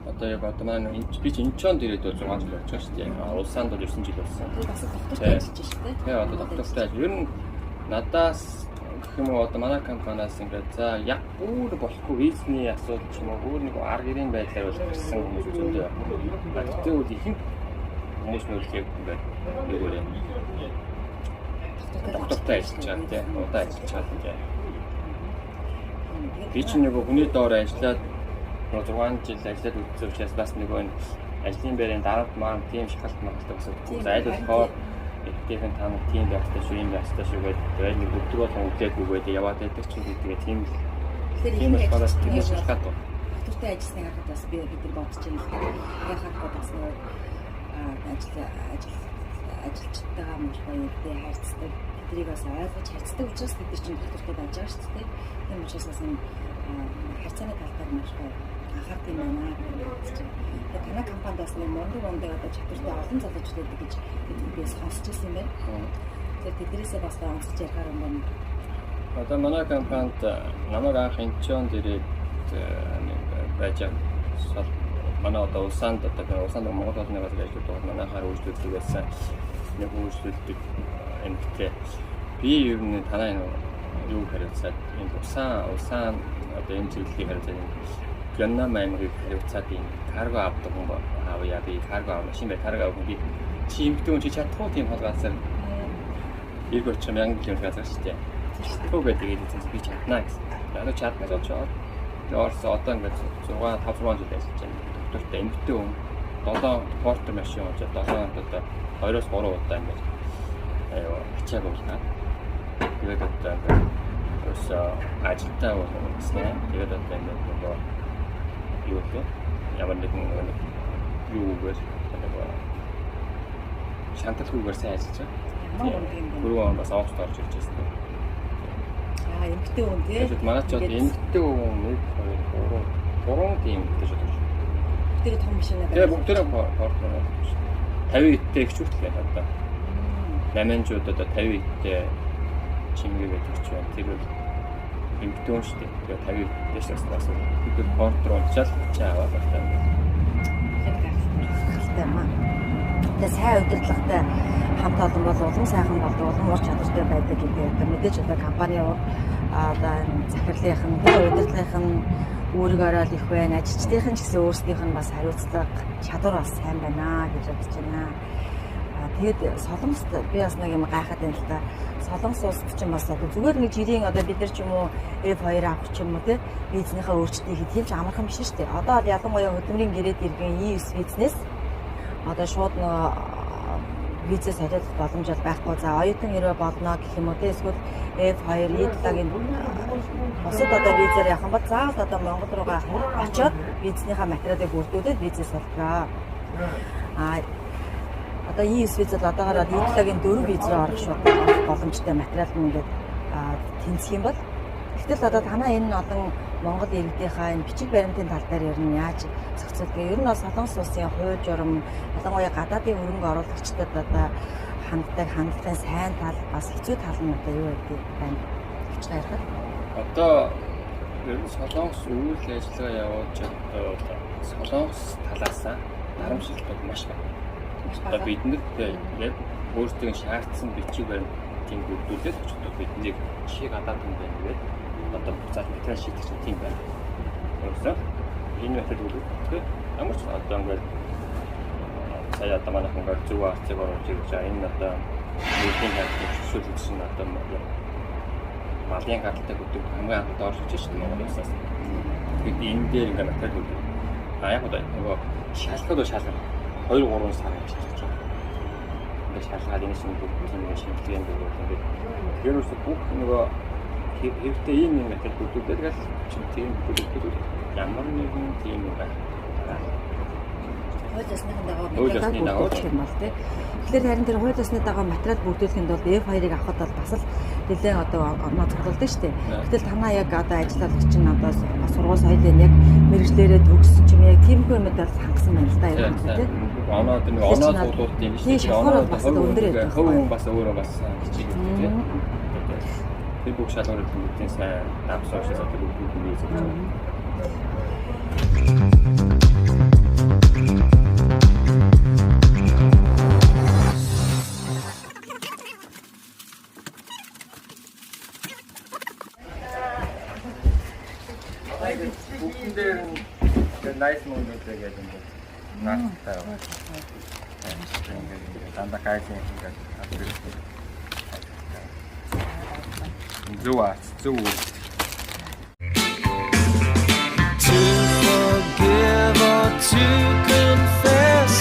одоо яг одоо манай би ч Инчонд ирээд бол 6 жил болж байгаа шүү дээ. Улсаанд бол 9 жил болсон. Бас доктортой ажиллаж шүү дээ. Тэгээ одоо доктортой. Ер нь надаас гэх юм уу одоо манай компаниас ингээд за яг бүр болохгүй визний асуудал ч юм уу бүр нэг арга гэрийн байдлаар бол гарсан хүмүүс зөндөө. Тэгтээ үл ихэнх хүмүүс нөлөөлөг ингээд юу вэ? Доктортой ажиллаж байгаа тийм. Удаа ажиллаж байгаа тийм. Би ч нэг хүний доор ажиллаад 6 жил ажиллаад үзсэн учраас бас нэг ажлын байрын дарамт маань тийм шахалт магадaltaй бас зайл болохоор эдгээр та нар тийм байх хэрэгтэй шүү, юм байх хэрэгтэй шүү гэдэг нэг өдөр болгон үлдээд үгээд яваад байдаг ч гэдэг тийм л. Тэгэхээр энэ бас тийм шалтгаан тоо. Доктортой ажилласны харахад бас би бид нар бодож байгаа. Яхад бас нэг ажилчтайгаа маш гоё үедээ харьцдаг. Тэдрийг бас ойлгож харьцдаг учраас бид нар чинь доктортой байж байгаа шүү дээ. Тийм учраас бас харьцааны талаар маш гоё анхаард юм байна гэж байна. Тэгээд танай компанид бас нэг мундаг одоо чадвартай олон залуучууд байдаг гэж би сонсч ирсэн юм байна. Тэгээд тэднээсээ бас онцгой ярихаар юм байна. Одоо манай компанид намайг анх Инчонд ирээд байж байгаа. Манай одоо улсаанд Монгол улсны газар ажиллаж байгаа манайхаар үйлчлүүлдэг байсан. Нэг үйлчлүүлдэг эмэгтэй. Би ер нь танай юу хариуцаад энэ усан одоо энэ зүйлийг хариуцаад Гяннам аймгийг хариуцаад энэ карго авдаг хүн авъя би карго авах машин бай карго авах би чимтэй хүн чи чадахгүй тийм холгаасаар ирэх очим янгли юм газар шүү дээ. Түүгээ тэгээд би чаднаа гэсэн. Яг чадна гэж бодож Орос одоо ингээд 5 жил ажиллаж байна. Доктортой эмэгтэй хүн 7 портер машин унжаад 7 хоногт одоо 2-3 удаа ингээд ачааг уулнаа. Тэгээд одоо ингээд ажилтаа болчихсон. Тэгээд одоо ингээд юу вэ? Ямар нэгэн юугаар шанталгүйгээр сайн ажиллаж байна. Гурван бас оффт орж ирж байна. Эмэгтэй хүн тий. Тэгээд манай ч эмэгтэй хүн 1 2 3 тийм гэж бодож байна. Тэр том машина байна. Тэгээд бүгдээрээ портер 50 иттэй их хүртэл одоо 8-жууд одоо 50 иттэй чимгээ байдаг ч байна. Тэр бол эмэгтэй хүн шүү дээ. Тэгээд 50 иттэй шээс бид портер унчаал чаа аваад байна. Хэлтэй маа. Тэгээд сайн удирдлагатай хамт олон бол улам сайхан болдог, улам ур чадвартай байдаг гэдэг. Одоо мэдээж одоо компани одоо захирлынх нь, удирдлагынх нь өөргөөрөө л их байна. Ажилчдын ч гэсэн өөрсдийнх нь бас хариуцлага чадвар бас сайн байна гэж бодож байна. Тэгээд Солонгост би бас нэг юм гайхаад байна л да. Солонгос улсад ч юм бас одоо зүгээр нэг жирийн одоо бид нар ч юм уу F2 авах ч юм уу тий визнийхээ өөрчлөлтийг хийх тийм ч амархан биш шүү дээ. Одоо ялангуяа хөдөлмөрийн гэрээд иргэн E9 визнес одоо шууд нөгөө визээ солиод боломж байхгүй. За оюутан ирвэ болно гэх юм уу тий эсвэл F2 E7-гийн бусад одоо визээр явах юм бол заавал одоо Монгол руугаа очиод визнийхээ материалыг бүрдүүлээд визээ солиороо. Одоо E9 виз бол одоогоор E7-гийн 4 виз рүү орох шууд боломжтой материал нь ингээд тэнцэх юм бол гэтэл одоо танаа энэ олон Монгол иргэдийнхаа энэ бичиг баримтын тал дээр ер нь яаж зохицуулдаг. Ер нь бол Солонгос улсын хууль журам ялангуяа гадаадын хөрөнгө оруулагчдад одоо хандлагын сайн тал бас хэцүү тал нь одоо юу гэдэг байна гэж ярих. Одоо ер нь Солонгос үйл ажиллагаа явуулж одоо Солонгос талаас харамсалт бол маш байна. Одоо бид нар яг өөрсдөө шаардсан бичиг баримтын бүрдүүлээд очдог бидний жишээ гадаад юм байна гэдэг. Одоо буцаад материал шийдэх чинь тийм байна. Өөрөөр энэ материал үүрэг ямар ч одоо ингээд сая одоо манай хүн зөв арцыг оруулж ирж байгаа. Энэ одоо нийтийн хангалттай зөвшөөрлөж чинь одоо малын гаралтай гэдэг хамгийн анхд орж иж шүү дээ Монголоос. Тэгээд энэ дээр ингээд материал үүрэг. Яг одоо нөгөө шалгалт шалгал 2-3 сар гэж хэлж байгаа. Ингээд шалгаад энэ шинэ бүгдийн шинжилгээнд өгөх ингээд ерөөсөө бүх нөгөө хэвтэ ийм юм мэт бүдүүлдэг л чинь тийм бүдүүлдэг ямар нэгэн тийм юм байна. Хууль ёсны дагуу материал юм бол тий. Тэгэхээр харин тэр хууль ёсны дагуу материал бүрдүүлэхэд бол F2-ыг авахд бол бас л нэлээд одоо оноо цуглуулдаг шүү дээ. Гэтэл танаа яг одоо ажиллагч чинь одоо сургууль соёлын яг мэрэгчлэрээ төгссөн ч юм яг тийм юмуд бол хангасан байна л да юм тий. Оноод нэг оноо цуглуулт юм шүү дээ. Оноо бас өндөр байдаг. Хөвөн бас өөрөө бас хичээг тий. Тэр бүх шалгуурын бүгдийн сайн давс уушаас одоо бүгд нь хийж байгаа. Бүгдэн дээр nice moment гэдэг юм байна. Наастай байна. Дандаа кайсан ингээд авчихсан. Зөв. To forgive or to confess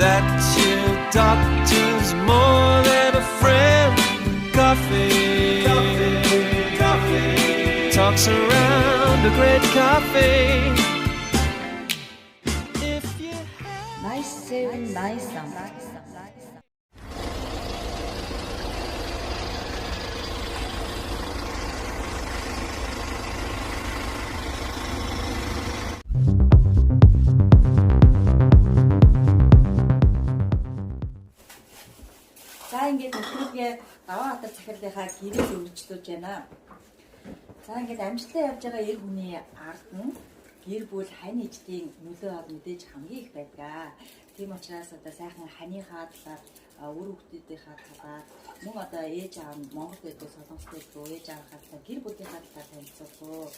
that your doctor's more than a friend. Coffee talks around a great coffee. If you Nice 7 nice. За ингээд нөхрөлгээ Даваатар захирлынхаа гэрээс өргөжлүүлж байна. За ингээд амжилттай явж байгаа эр хүний ард нь гэр бүл хань иждийн нөлөө бол мэдээж хамгийн их байдаг. Тийм учраас одоо сайхан ханыхаа талаар үр хүүхдүүдийнхаа талаар мөн одоо ээж аав нь Монгол байдаг солонгостой руу ээж аавынхаа талаар гэр бүлийнхаа талаар танилцуулах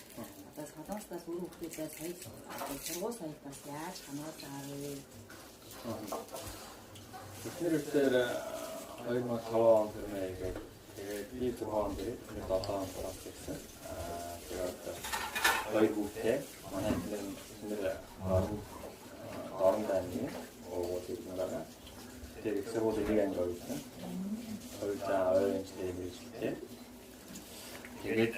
одоо солонгостоос үр хүүхдүүдээ сургууль соёлоос яаж хамгаалж байгаа вэ? Бидний өдөр 2005 он төрмэйгээд тэгээд би 6 он дээр 7 он сурах гэсэн. Тэгээд хоёр хүүхдээ манай нэр орон уугуулсан. Тэгээд их сургууль нэг анги байсан. Хоёулаа оюунчтай мэргэжилтэй. Тэгээд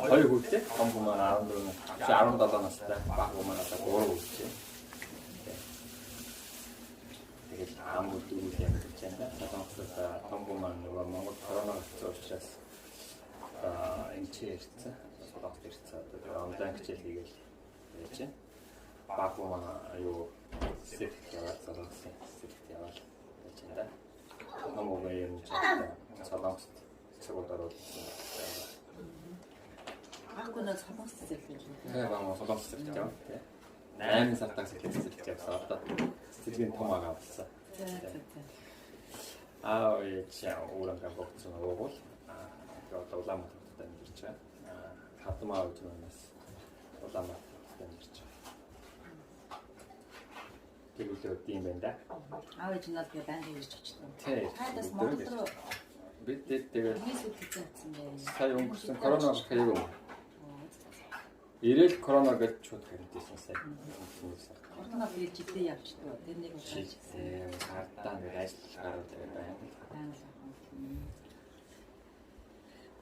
хоёр хүүхдээ том маань 17 настай, баг маань одоо 3 хүүхдээ. Тэгээд амууд дүүл явж байна. Солонгосоос том маань нөгөө Монгол корона гэсэн учраас энэ ирсэн. Солонгост ирсэн. Одоо онлайн хичээл хийгээл байж байна. Баг маань юу сэтгт яваад солонгосын сэтгт яваад байж байна. Том маань юм чинь солонгост сургууль оруулсан. Аггүй нэг солонгос зэрлэж байна. Тэгээ баа солонгос зэрлэж яваа тий. 8 сартаа зэрлэж явсан. Одоо сэтгэлийн том агаа болсон. Яа уурангаа богцсон уугуул. Одоо Улаанбаатарт амьдарч байна. Хатмаа үзнээс Улаанбаатарт амьдарч байна. Тэгэлүүд юм байна да. Аав ээж нь л тэгээ банк ирж очсон. Тий. Хадас Монгол руу бид тэгээд визүүд хийсэн байна. сая өнгөрсөн корона хэрэг юм. Ирээл корона гэж шууд хэрэгжсэн сая. Корона бий жилдээ явчихдаг. Тэр нэг удаа хардаа нэг ажиллахаар байна.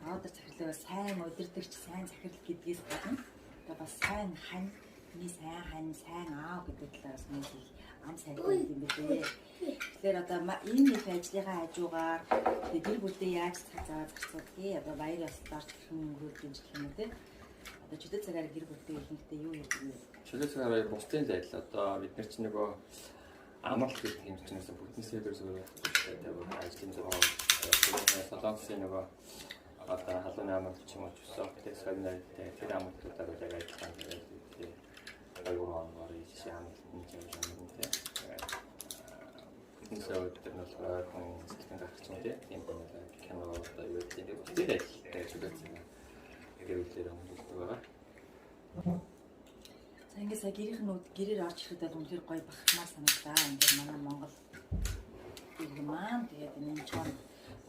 Аудаа захирлаа сайн удирдахч сайн захирал гэдгээс гадна одоо бас сайн хань, сайн хань, сайн аав гэдэг талаас нэг ам сайн юм билээ. Тэгэхээр одоо энэ их ажлынхаа хажуугаар гэр бүлдээ яаж цаг зав зарцуулъя? Одоо баяр ёслолоор хэрхэн өнгөрүүлж юм гэх юм уу те? Одоо чөлөө цагаар гэр бүлдээ ихэнхдээ юу хийх вэ? Чөлөө цагаар бусдын зайлшгүй одоо бид нар чинь нөгөө амралт гэдэг юм чинь бүтэн сэдвэр зүгээр тавьдаг ажлын зураг солонгосын нөгөө одоо халууны амралт ч юм уу чөлөө скандинавтэй тэр амралтуудаар яг ажиллагаа хийдэг. Аюураа нэрийг амралт нь юм те. Энэ зөв тэр нь болохоор сэтгэл гарч байгаа тийм байна. Кино одоо юу гэдэг нь бүтэн ажиллагаа чөлөө цагаар гэрүүлээр өнгөрдөг байгаа. За ингээд сая гэрийнхнүүд гэрээр орж ирэхэд бол үнэхээр гоё бахархмаар санагдаа. Ингээд манай Монгол иргэн маань тэгээд энэ ч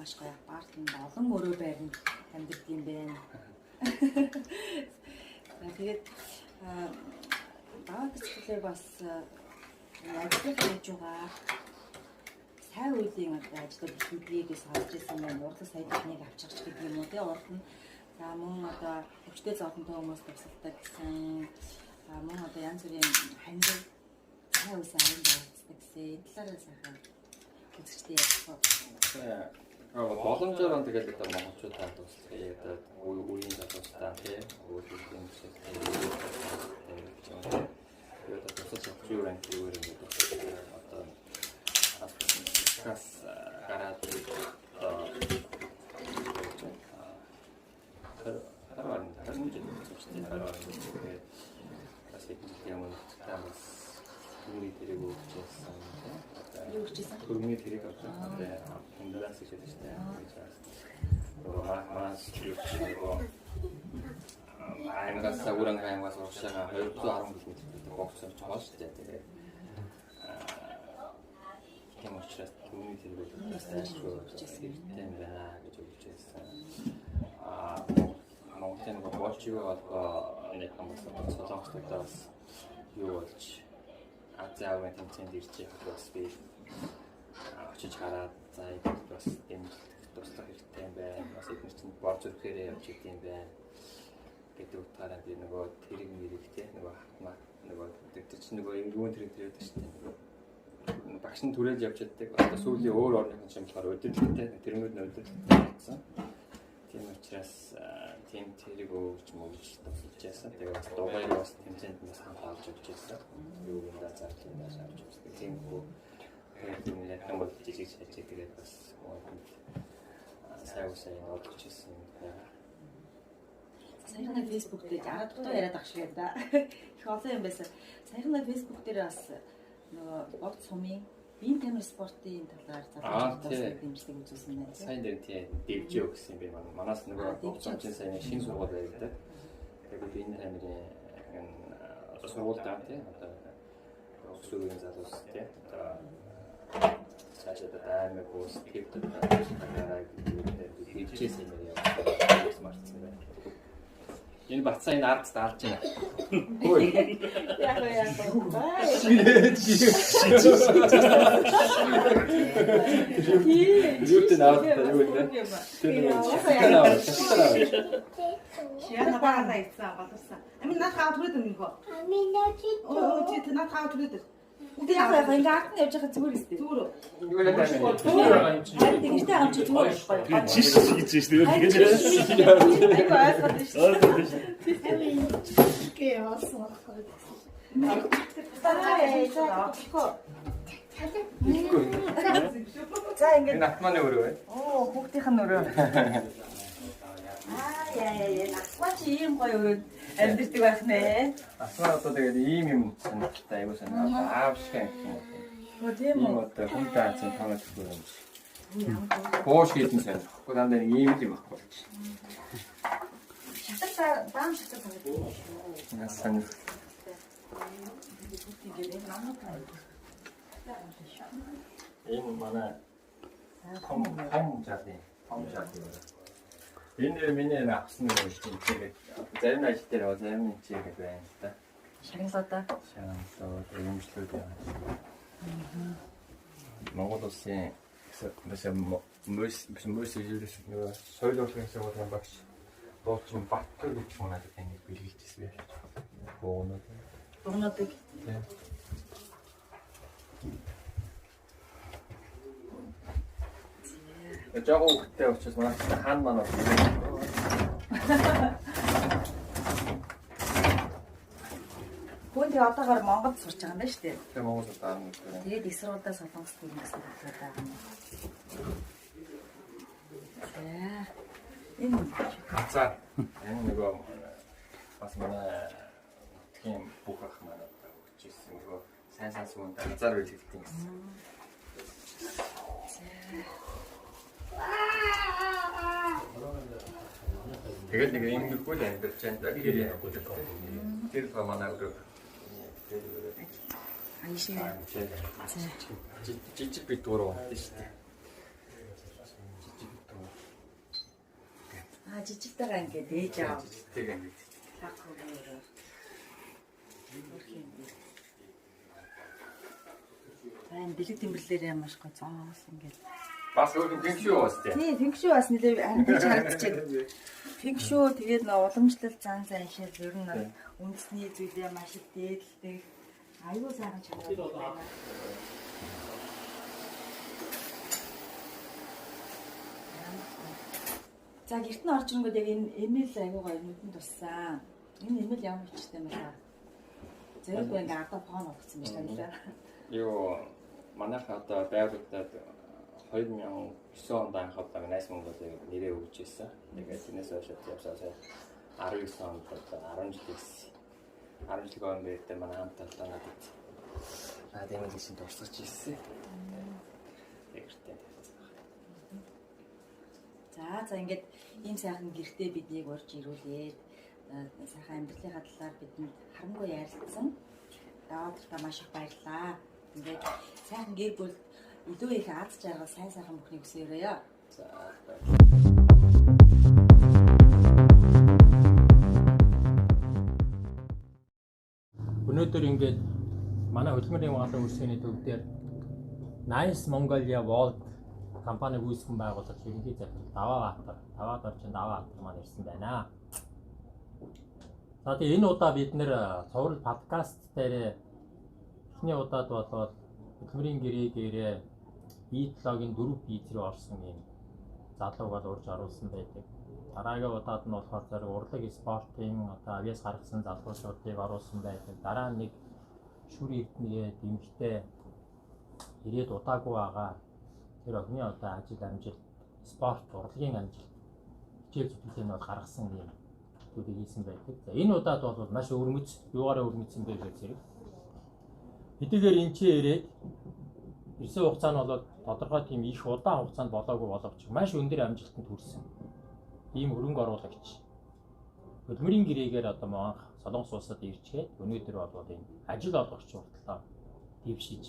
маш гоё апартмент олон өрөө байранд амьдардаг юм байна. Тэгээд баатар цэцлээ бас ажлыг хийж байгаа сайн үеийн ажлыг хийдгээс харж ирсэн байна. Урдлаг сая техник авчих гэдэг юм уу те урд нь за мөн одоо өвчтэй зовлонтой хүмүүс тусалдаг гэсэн мөн одоо янз бүрийн хандив сайн үсэн аян барьцдаг гэсэн энэ талаараа сайхан үзэгчтэй ярьсан. Боломжоор он тэгээд одоо монголчуудаа туслахыг одоо үеийн залуучдаа тийм өөрийн зүйлсээ тэгээд тусалж авах юу юм одоо газ гараад Турмны тэрэг авсан. Эндээс хийж байна. Аймагаас уран аймагаас урагшаага 210 км богцсон чоос дээ. Тэгээд тийм учраас турмны тэрэг тийм байна гэж хэлж байсан. Монголын болчиго бол нэг хамгаалсан солонгостоос юу болж Азиавын тэмцээнд ирж явах бас би очиж хараад за бас энэ туслах хэрэгтэй юм байна. Бас эдгээр чинь борж өрхөөрөө явж идэв юм байна. гэдэг утгаараа би нөгөө тэрэг мэрэгтэй нөгөө тэр чинь нөгөө эргүүн тэрэг байдаг шүү дээ. Багш нь түрээд явж чаддаг. Одоо сүүлийн өөр орны хүн болохоор өдөрттэй тэрмүүд нь өдөрттэй байсан. Тийм учраас тийм тэрэг өгч мөгж тусалж яасан. Тэгээд дугаарыг бас тэмцээнд бас хамгаалж өгч яасан. Юу юм да зарлын даш авч үздэг. Тийм хөө тийм яг юм бол жижиг шажиг тэгээд бас сайн олж ирсэн юм байна. Саяхан Facebook дээр 10 дахь яриад ах шиг да. Их олон юм байсан. Саяхан Facebook дээр бас нөгөө богд сумын биеийн тамир спортын талаар залуучуудаас дэмжлэг үзүүлсэн байна. Сайн дээр тийм дэвжээ өгсөн юм байна. Манаас нөгөө цомчин сайн шинэ сургууль байдаг. Тэгээд биеийн тамирын одоо сургууль даа тийм одоо өсвөрийн залуус тийм одоо цаашаа даамаг ус хэвтэ тагаа хийчихсэн юм яа. Смартсан байна. Энэ бацаа энэ ард даалж байна. Хөөе. Яг. Юутай наваад юу вэ? Тэр Яна баараа ицсэн боловсон. Амин наад хаа түрээд юм гоо. Амин наад чи. Оо чи наад хаа түрээд. Үгүй яг ингээ ард нь явж байгаа зүгээр өстэй. Зүгээр үү? юу л тань. Харин тэгэртэй авч зүгээр болохгүй. Жиш хийж шүү дээ. Айгу айсгаад шүү. Гээ яасан болохгүй. За ингээ Энэ атманы өрөө бай. оо хүүхдийнх нь өрөө. Яа. Асмаа чи ийм гоё өрөөнд амьдэрдэг байх нэ. Асмаа одоо тэгээд ийм юм сонирхолтой аягүй сонирхолтой аав шиг юм. Оо тийм Ийм үү. одоо хүн таацсан тоног төгөө юм шиг. Боош хийдэн сонирхгүй дандаа нэг ийм л юм ахгүй ч. Шатар даам шатар санагдав. Яасан. Энэ манай том жаалын. Энэ миний авсан юм шиг тэгээд зарим ажил дээр зарим нэг чигээр байна л да. Шагналаа. Шаналлаа дэмжлүүд байна. Монгол улсын мөс ижлээс нөгөө соёл урлагийн сургуулийн багш дуучин Баттар гэж манайд энийг бэлгэлжсэн байж. Боонод. Дугнуудыг Тийм. Жаахан хөлтэй учраас манай хаан маань хүн тэг одоогоор Монголд сурч байгаа юм байна шүү дээ. тийм Монгол удаа нэг. Тэгээд их сургуультай солонгос төрнөөс татаад байгаа юм. Энэ За энэ нөгөө бас манай тийм бүх ах маань өгчээсэн нөгөө сайн сүн ганцаар үйл хэлтийн гэсэн. Тэгээд нэг юм нөхөл амьдарч байгаа тэр манай өөр аашиг жижиг бит дуруу байна шүү дээ. жижигтэйгээ ингээд ээж аа. Жижигтэйгээ ингээд. Байн бэлэг тэмдэглэлээр маш гоо цоос ингээд. Бас өөр юм шүү бас тийм. Тийм, тэнгшүү бас нэлээ амьдч харагдчихэв. Тэнгшүү тэгээд нөө уламжлал зан заншил ер нь үндэсний зүйлээ маш их дээдэлдэг. Аюу сайхан чанар байна. За гэрт нь орж ирэнгүүт яг энэ эмэйл аюу гоё нүдэнд туссан. Энэ эмэйл ямар хичтэй юм бэ? Зэрэг ингээ ардаа фон өгсөн байж таа. Юу манайх одоо байгууллагад 2009 онд анхаалаг Найс Монголыг нэрээ өгч ирсэн. Тэгээд тэрнээс хойш явсаа 19 онд одоо 10 жил гэсэн. 10 жил гон байтал манай хамт талаа надад. Тийм л гэсэн дурсаж ирсэн. Тэгэртэй. За ингээд ийм сайхан гэртээ биднийг урьж ирүүлээд сайхан амьдралын талаар бидэнд харамгүй ярилцсан. Даавдаа маш их баярлалаа. Ингээд сайхан гэр бүл илүү их аз жаргал сайн сайхан бүхнийг хүсээрээ. За өнөөдөр ингээд манай хөдөлмөрийн малын үйлсийн төв дээр Nice Mongolia World компани гүйцэтгэн байгуулалт ерөнхий захирал Даваа Дарчин маань ирсэн байна. За тэгээ энэ удаа бид нэр цуврал подкаст дээр эхний удаад болоод хөдөлмөрийн гэрээ E-blog-ийн 4 бийц рүү орсон юм залуугаар урьж оруулсан байдаг. Дараагийн удаад нь болохоор зэрэг урлаг спортын одоо авьяас гаргасан залуучуудыг оруулсан байдаг. Дараа нэг шүр эрдэнэ дэмжтэй ирээд удаагүй байгаа. Тэр огны одоо ажил амжилт, спорт, урлагийн амжилт хичээл зүтгэлийг нь гаргасан юм зүйлийг хийсэн байдаг. За энэ удаад бол маш өрмөц, юугаараа өрмөцсөн бэ гэж зэрэг Хэдийгээр энэ чи ирээд ирсэн хугацаа нь бол тодорхой тийм их удаан хугацаанд болоогүй боловч маш өндөр амжилтанд хүрсэн. Ийм хөрөнгө оруулагч. Хөдөлмөрийн гэрээгээр одоо манх Солонгос улсад ирчээд өнөөдөр бол энэ ажил олгогч хүртэл дэвшиж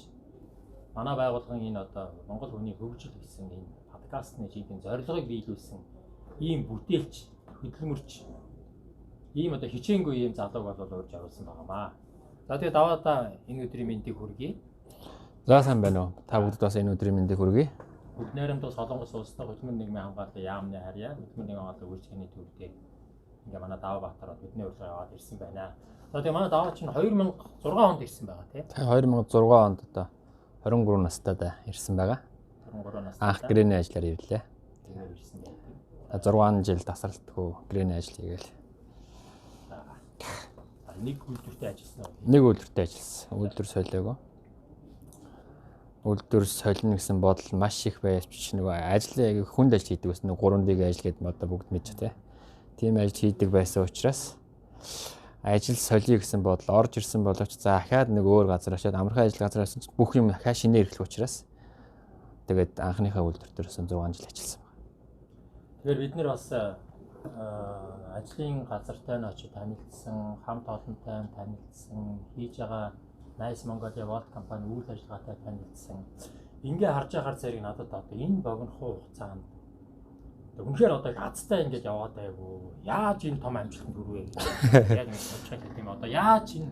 манай байгууллагын энэ одоо Монгол хүний хөгжил гэсэн энэ подкастны жинхэнэ зорилгыг биелүүлсэн ийм бүтээлч, хөдөлмөрч, ийм одоо хичээнгүй ийм залууг бол урьж оруулсан байнамаа. За тэгээ даваадаа энэ өдрийн мэндийг хүргэе. За сайн байна уу? Та бүгд бас энэ өдрийн мэндийг хүргэе. Бүгд найрамдах Солонгос улстай хөдөлмөр нийгмийн хамгааллын яамны харьяа хөдөлмөр нийгмийн хамгааллын үйлчлэгээний төвдөө ингээ манай Даваа Баатар бол бидний урьдчилан аваад ирсэн байна. За тэгээ манай Даваа чинь 2006 онд ирсэн байгаа тийм. 2006 онд одоо 23 настайд ирсэн байгаа. 23 настай. Анх гэрээний ажиллаар ирлээ. Тэгээд ирсэн байна. 6 жил тасралтгүй гэрээний ажил хийгээл. Нэг үйлдвэртээ ажилласан уу? Нэг үйлдвэртээ ажилласан. Үйлдвэр солиогоо. Үйлдвэр солино гэсэн бодол маш их байвч нөгөө ажлыг хүнд ажил хийдэг гэсэн 3D ажил гэдэг нь одоо бүгд мэдж тэ. Тийм ажил хийдэг байсан учраас ажил солиё гэсэн бодол орж ирсэн боловч за ахаад нэг өөр газар очиад амархан ажил газар байсан чинь бүх юм ахаа шинээр эхлэх учраас тэгээд анхныхаа үйлдвэр дээрээс 6 жил ажилласан байна. Тэгэхээр бид нэр бас ажлын газартай нь очиж танилцсан, хамт олонтой танилцсан, хийж байгаа Nice Mongolia World компани үйл ажиллагаатай танилцсан. Ингээ харж байгаа зэрэг надад одоо энэ богинохоо хугацаанд үнэхээр одоо гацтай ингэж яваад байгуу. Яаж энэ том амжилтанд хүрвэ гэж яг ингэж бодож байгаа юм. Одоо яаж энэ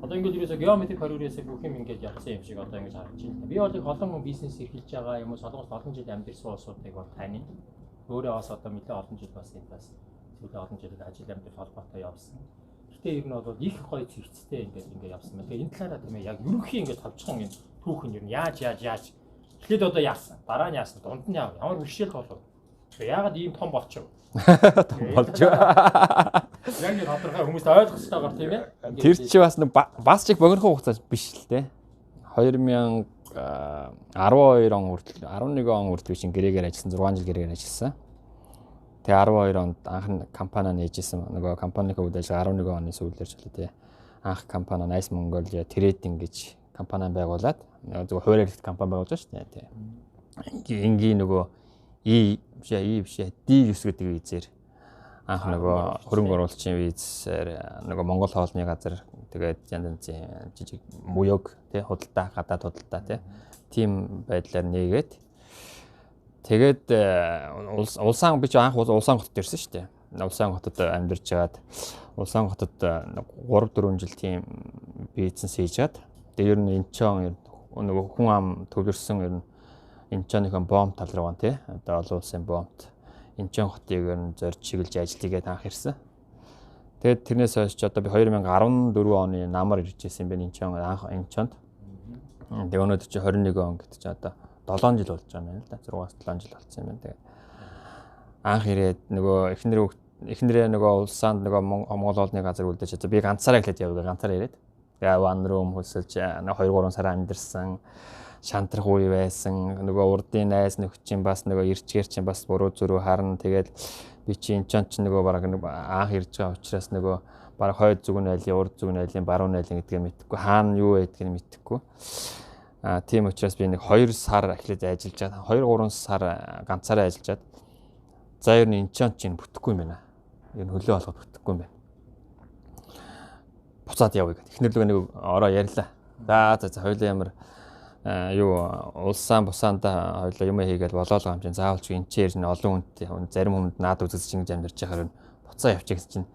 одоо ингээд ерөөсөө геометрик хариураас бүх юм ингэж явсан юм шиг одоо ингэж харж байна. Би бол их олон бизнес эрхэлж байгаа юм уу Солонгост олон жил амьдэрсэн улсуудыг бол тань. Өөрөө бас одоо нэлээд олон жил бас энэ бас сүүлийн олон жилд ажил амьдрал холбоотой явсан. Гэтэ ер нь бол их гоё зэрэгцтэй ингээд явсан байна. Тэгээ энэ талаараа тийм ээ яг ерөнхий ингээд товчхон энэ түүхэн ер нь яаж тэгэхэд одоо яасан. Дараа нь яасан. Дунд нь ямар бэрхшээл болов. Яагаад ийм том болчихв? Болчихв. Яг нэг тодорхой хүмүүст ойлгох хэрэгтэйгээр тийм ээ. Тэр чи бас ч их богинохон хугацаа биш л те. 2012 он хүртэл 11 он хүртэл чинь гэрээгээр ажилласан 6 жил гэрээгээр ажилласан. Тэгээ 12 онд анх компани нээжсэн нөгөө компанийн үйл ажиллагаа 11 оны сүүлээр ч үлээ те. Анх компани Nice Mongolia Trading гэж компани байгуулад зөв хуур хэрэгт компани байгуулж шүү дээ те. Энгийн нөгөө D гэдэг визээр анх нөгөө хөрөнгө оруулалтын визээр нөгөө Монгол хоолны газар тэгээд янз янзын жижиг муйог тий худалдаа гадаад худалдаа тий тийм байдлаар нээгээд тэгээд улаан би ч анх улаан хотод ирсэн шүү дээ. Улаан хотод амьдарч байгаад улаан хотод 3-4 жил тийм бизнес хийжгаад тэгээд ер нь Инчон нөгөө хүн ам төвлөрсөн ер нь Инчоныхон бомб тал руу тий одоо олон улсын бомбт Инчон хотыг ер нь зорж чиглэж ажиллагээд анх ирсэн. Тэгээд тэрнээс хойш одоо би 2014 оны намар ирж ирсэн юм байна Инчонд. Тэгээд өнөөдөр чи 21 он гэдэг чи одоо 7 жил болж байгаа юм байна л да. 6-7 жил болсон юм байна. Тэгээд анх ирээд нөгөө эхнэрээ нөгөө улсаанд нөгөө Монгол хоолны газар үлдээж би ганцаараа эхлээд явъя ганцаараа ирээд. Тэгээд one room хөлсөлж 2-3 сар амьдэрсэн. Шантрах үе байсан нөгөө урдын найз нөхчин бас нөгөө ирчгэр чинь бас буруу зүрүү харна тэгээд би чи Инчон ч нөгөө бараг анх ирж байгаа учраас нөгөө бараг хойд зүг нь айлын урд зүг нь айлын баруун айлын гэдгээ мэдхгүй хаана юу байдгийг мэдхгүй тийм учраас би нэг 2 сар эхлээд ажиллаж чад 2-3 сар ганцаараа ажиллаж чад за ер нь Инчон чинь бүтэхгүй юм байна ер нь хөлөө болгоод бүтэхгүй юм байна буцаад явъя гэх эхнэр лүг нэг ороо ярьлаа за хоёулаа ямар улсаан бусаанда хоёлоо юм хийгээл болоолоо юм чинь заавал чи энчээр нь олон хүнтэй зарим хүнд наад үзэж чинь амьдарч байхаар буцаа явчих гэсэн чинь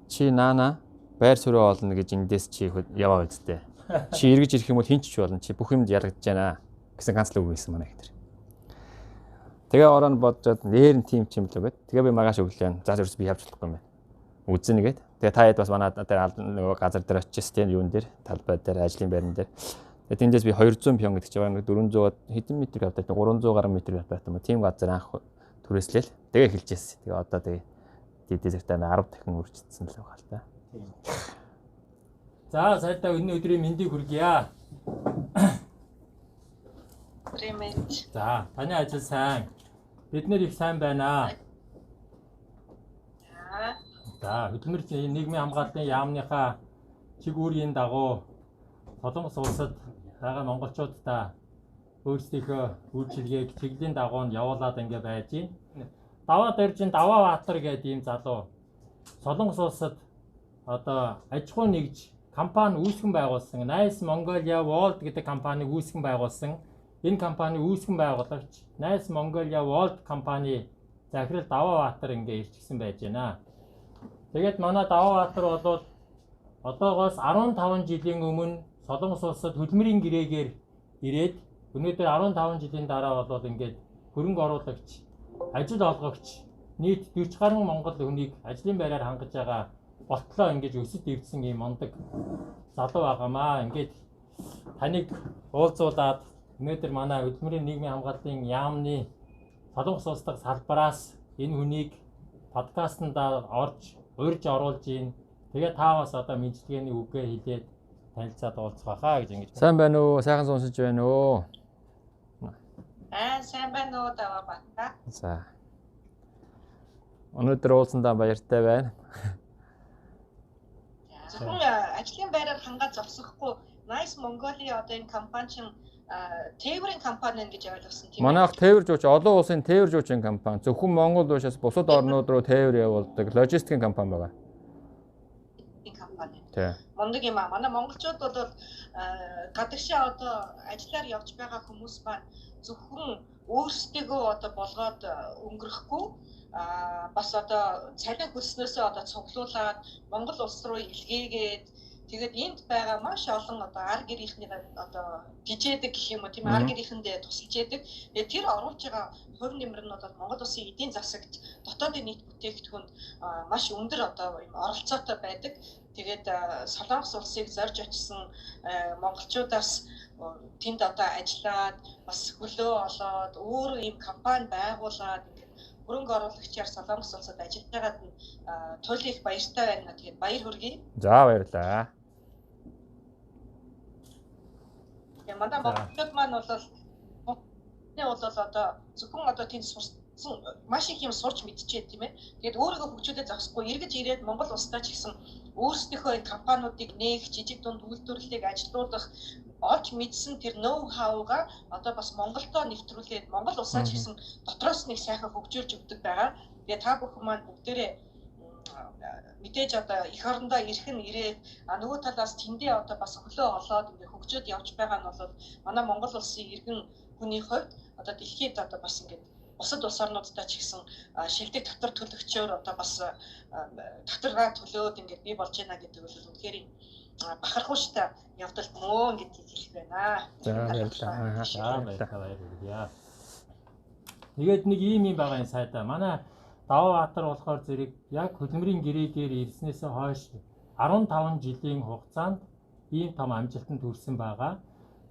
чи наана байр суурь олно гэж эндээс чи яваа үсттэй чи эргэж ирэх юм бол хинч болно чи бүх юмд ялгаж байна гэсэн ганц л үг байсан манай ихтер тэгээ ороонд бодоод нээр нь тийм ч юм л үгээд тэгээ би маргааш өглөө за ерөөс би явж болохгүй юм байна үзэн нэгээд тэгээ та хэд бас манай дээр нөгөө газар дээр очиж тийм юун дээр талбай дээр ажлын байран дээр тэгээд эндээс би 200 пион гэдэг чинь нэг 400 хэдэн метр авдаг 300 гаруй метр авдаг юм. Тийм газар анх түрээслээл. Тэгээ эхэлжсэн. Тэгээ одоо тэгээ дээд зэрэгтэй 10 дахин үржигдсэн л байгаа л та. За сайдаа өнөө өдрийн мэндийг хүргье. Өдрийн. За таны ажил сайн. Бид нэр их сайн байна. За хөдөлмөр нийгмийн хамгааллын яамныхаа чиг үүргийн дагуу Солонгос улсад байгаа монголчуудаа өөрсдийнхөө үйлчилгээг чиглэлийн дагуу явуулаад ингээ байж байна. Даваа Доржин Даваа Баатар гэдэг ийм залуу Солонгос улсад одоо аж ахуй нэгж компани үүсгэн байгуулсан. Nice Mongolia World гэдэг компаниг үүсгэн байгуулсан. Энэ компани үүсгэн байгуулагч Nice Mongolia World компани захирал Даваа Баатар ингээ ирчихсэн байж байна. Тэгээд манай Даваа Баатар бол одоогоос 15 жилийн өмнө Солонгос улсад хөдөлмөрийн гэрээгээр ирээд өнөөдөр 15 жилийн дараа бол ингээд хөрөнгө оруулагч, ажил олгогч нийт 40 гаруй Монгол хүнийг ажлын байраар хангаж байгаа болтлоо ингэж өсөж дэвдсэн ийм мондөг залуу байгаамаа. Ингээд таныг уулзуулаад өнөөдөр манай хөдөлмөрийн нийгмийн хамгааллын яамны Солонгос улс дахь салбараас энэ хүнийг подкастнда урьж оруулж ийн. Тэгээ та бас одоо мэдлэгээний үгээ хэлээд танилцаад уулзах байхаа гэж ингэж. Сайн байна уу? Сайхан сонсож байна уу? Сайн байна уу Даваа Баатар? За. Өнөөдөр уулзсандаа баяртай байна. Зөвхөн ажлын байраар хангаад зогсохгүй Nice Mongolia одоо энэ компани чинь тээврийн компани гэж ойлгосон тийм. Манайх тээвэр жууч олон улсын тээвэр жуучийн компани. Зөвхөн Монгол бишээс бусад орнууд руу тээвэр явуулдаг логистикийн компани байгаа. Мондөг юм аа. Манай монголчууд бол гадагшаа одоо ажиллаар явж байгаа хүмүүс маань зөвхөн өөрсдөө одоо болгоод өнгөрөхгүй бас одоо цалин хөлснөөсөө одоо цуглуулад Монгол улс руу илгээгээд тэгээд энд байгаа маш олон одоо ар гэрийнхний одоо гижээдэг гэх юм уу тийм ар гэрийнхэндээ тусалж яадаг. Тэгээд тэр оруулж байгаа хувь нэмрэнүүд бол Монгол улсын эдийн засагт дотоодын нийт бүтээгдэхүүнд маш өндөр одоо юм оролцоотой байдаг. Тэгээд Солонгос улсыг зорж очсон монголчуудаас тэнд одоо ажиллаад бас хөлөө олоод өөр ийм компани байгуулад хөрөнгө оруулагчаар Солонгос улсад ажиллаж байгаад туйлын их баяртай байна. Тэгээд баяр хүргэе. За баярлалаа. Тэгээд манай монголчууд маань бол одоо зөвхөн одоо тэнд сурсан маш их юм сурч мэдчихээ тийм ээ. Тэгээд өөрийгөө хөгжүүлээд зогсохгүй эргэж ирээд Монгол улстай ч гэсэн өөрсдийнхөө энэ компаниудыг нээх, жижиг дунд үйлдвэрлэлийг ажилуулах олж мэдсэн тэр ноу хаугаа одоо бас Монголдоо нэвтрүүлээд Монгол улсаа ч гэсэн дотроос нэг сайхан хөгжүүлж өгдөг байгаа. Тэгээд та бүхэн маань бүгдээрээ мэдээж одоо эх орондоо ирэх нь ирээд нөгөө талаас тэндээ одоо бас хөлөө олоод ингээ хөгжөөд явж байгаа нь бол манай Монгол улсын иргэн хүний хувьд одоо дэлхийд одоо бас ингээ бусад улс орнуудтай ч гэсэн шилдэг татвар төлөгчөөр одоо бас татвараа төлөөд ингээд бий болж байна гэдэг бол үнэхээр бахархууштай явдал мөө ингэж хэлэх байна. За баярлалаа. Тэгээд нэг ийм юм байгаа энэ сайдаа. Манай Даваа Баатар болохоор зэрэг яг хөдөлмөрийн гэрээгээр ирснээс хойш 15 жилийн хугацаанд ийм том амжилтанд хүрсэн байгаа.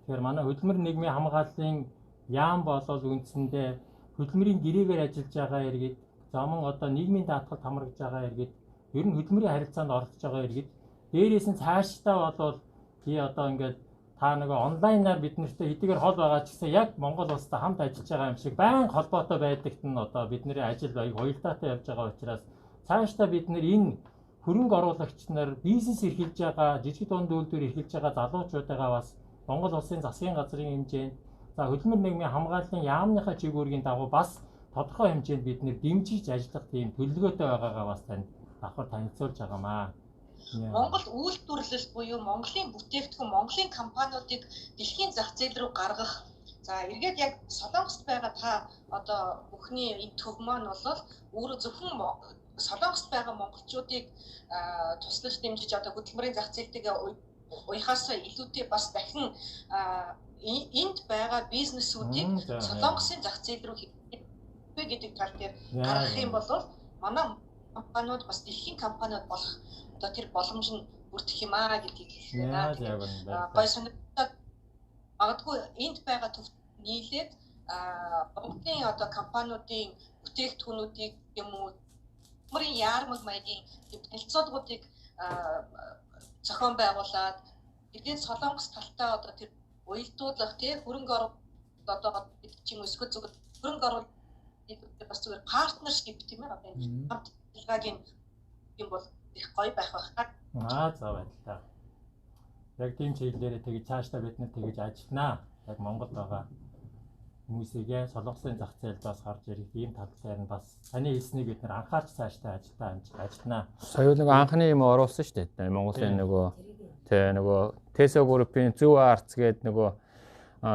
Тэгэхээр манай хөдөлмөр нийгмийн хамгааллын яам болол үндсэндээ хөдөлмөрийн гэрээгээр ажиллаж байгаа иргэд замун одоо нийгмийн даатгалд хамрагдж байгаа иргэд ер нь хөдөлмөрийн харилцаанд оролцож байгаа иргэд дээрээс нь цаашдаа болвол би одоо ингээд та нөгөө онлайнаар бид нартай хэдийгээр хол байгаа ч гэсэн яг Монгол улстай хамт ажиллаж байгаа юм шиг байнга холбоотой байдагт нь одоо бидний ажил аяг уялдаатай явж байгаа учраас цаашдаа бид нэр энэ хөрөнгө оруулагч нар бизнес эрхэлж байгаа жижиг дунд үйлдвэр эрхэлж байгаа залуучуудаа бас Монгол улсын засгийн газрын хэмжээнд за хөдөлмөр нийгмийн хамгааллын яамныхаа чиглэлийн дагуу бас тодорхой хэмжээнд бид нэр дэмжиж ажиллах тийм төлөвлөгөөтэй байгаагаа бас танд давхар танилцуулж байгаамаа. Монгол үйлдвэрлэл буюу Монголын бүтээгдэхүүн, Монголын компаниудыг дэлхийн зах зээл рүү гаргах. За эргээд яг Солонгост байгаа та одоо бүхний энэ төв маань бол өөрөө зөвхөн Солонгост байгаа монголчуудыг туслаж дэмжиж одоо хөдөлмөрийн зах зээлтэйгээ уяхаас илүүтэй бас дахин энд байгаа бизнесүүдийг Солонгосын зах зээл рүү хийх гэдэг тал дээр гаргах юм бол манай компаниуд бас дэлхийн компаниуд болох одоо тэр боломж нь бүрдэх юм аа гэдгийг хэлсэн. Гой сонирхолтой магадгүй энд байгаа төвд нийлээд Монголын одоо компаниудын бүтээгдэхүүнүүдийг юм уу мөрийн яармаг маягийн танилцуулгуудыг зохион байгуулад эргээд Солонгос талтай одоо тэр уялдуулах тий хөрөнгө оруулалт одоо гэдэг чинь эсвэл зүгээр хөрөнгө оруулалт бас зүгээр партнершип тийм ээ одоо энэ хамт ажиллагааг юм бол их гоё байх байх. За баярлалаа. Яг тийм чиглэлээр тэгж цаашдаа бид нар тэгж ажилланаа. Яг Монголд байгаа хүмүүсийгээ солонгосын зах зээлд бас гарч ирэх ийм тал дээр нь бас таны хэлснийг бид нар анхаарч цаашдаа ажилланаа. Сая нэг анхны юм оруулсан шүү дээ. Монголын нөгөө Tesco Group-ийн Зөв Arts гэдэг нөгөө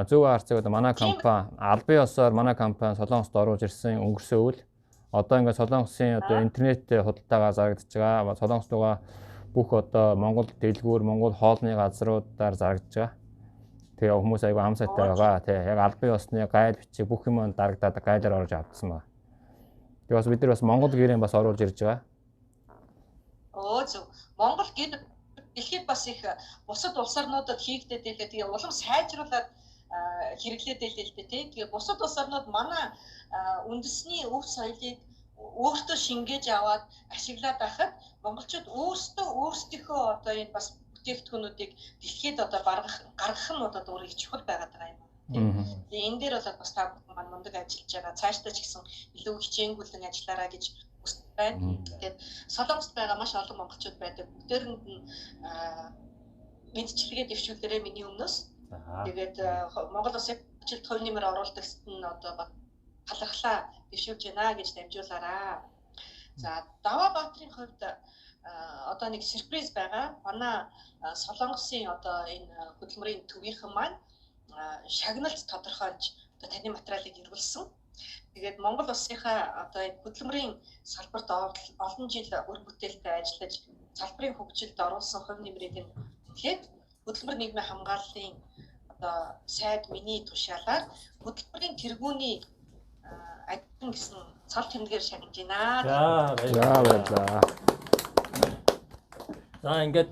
Зөв Arts гэдэг манай компани албан ёсоор манай компани Солонгост оруулж ирсэн өнгөрсөн үйл одоо ингээд Солонгосын одоо интернет худалдаагаар зарагдаж байгаа. Солонгос руугаа бүх одоо Монгол дэлгүүр, Монгол хоолны газруудаар зарагдаж байгаа. Тэгээ хүмүүс айгүй ам сайтай байгаа. Тэг яг албан ёсны гайл бичиг бүх юм дарагдаад гайлаар орж авдсан байна. Тэгээ бас бид нар бас Монгол гэрээ бас оруулж ирж байгаа. Зөв. Монгол гэр дэлхийд бас их бусад улс орнуудад хийгдээд байлаа. Тэгээ улам сайжруулаад хэрэглээд байлаа л дээ тий. Тэгээ бусад улс орнууд манай үндэсний өв соёлыг өөртөө шингээж аваад ашиглаад байхад монголчууд өөрсдийнхөө одоо энэ бас бүтээгдэхүүнүүдийг дэлхийд одоо гаргах нь одоо өөрөө чухал байгаад байгаа юм. Тэгээ энэ дээр бол бас та бүхэн маань мундаг ажиллаж байгаа. Цаашдаа ч гэсэн илүү хичээнгүйлэн ажиллаарай гэж хүсэж байна. Тэгээд Солонгост байгаа маш олон монголчууд байдаг. Бүгдээрэнд нь мэдчилгээ дэвшүүлээрээ миний өмнөөс. Тэгээд Монгол улсын ажилд хувь нэмэр оруулалтад нь одоо талархлаа дэвшүүлж байна гэж дамжуулаарай. За Даваа Баатарын хувьд одоо нэг сюрприз байгаа. Манай Солонгосын одоо энэ хөдөлмөрийн төвийнхэн маань шагналт тодорхойлж одоо таны материалыг эргүүлсэн. Тэгээд Монгол улсынхаа одоо энэ хөдөлмөрийн салбарт олон жил үр бүтээлтэй ажиллаж салбарын хөгжилд оруулсан хувь нэмрийг нь хэлээд хөдөлмөр нийгмийн хамгааллын одоо сайд миний тушаалаар хөдөлмөрийн тэргүүний ажил гэсэн цал тэмдгээр шагнаж байна. За баярлалаа. За ингээд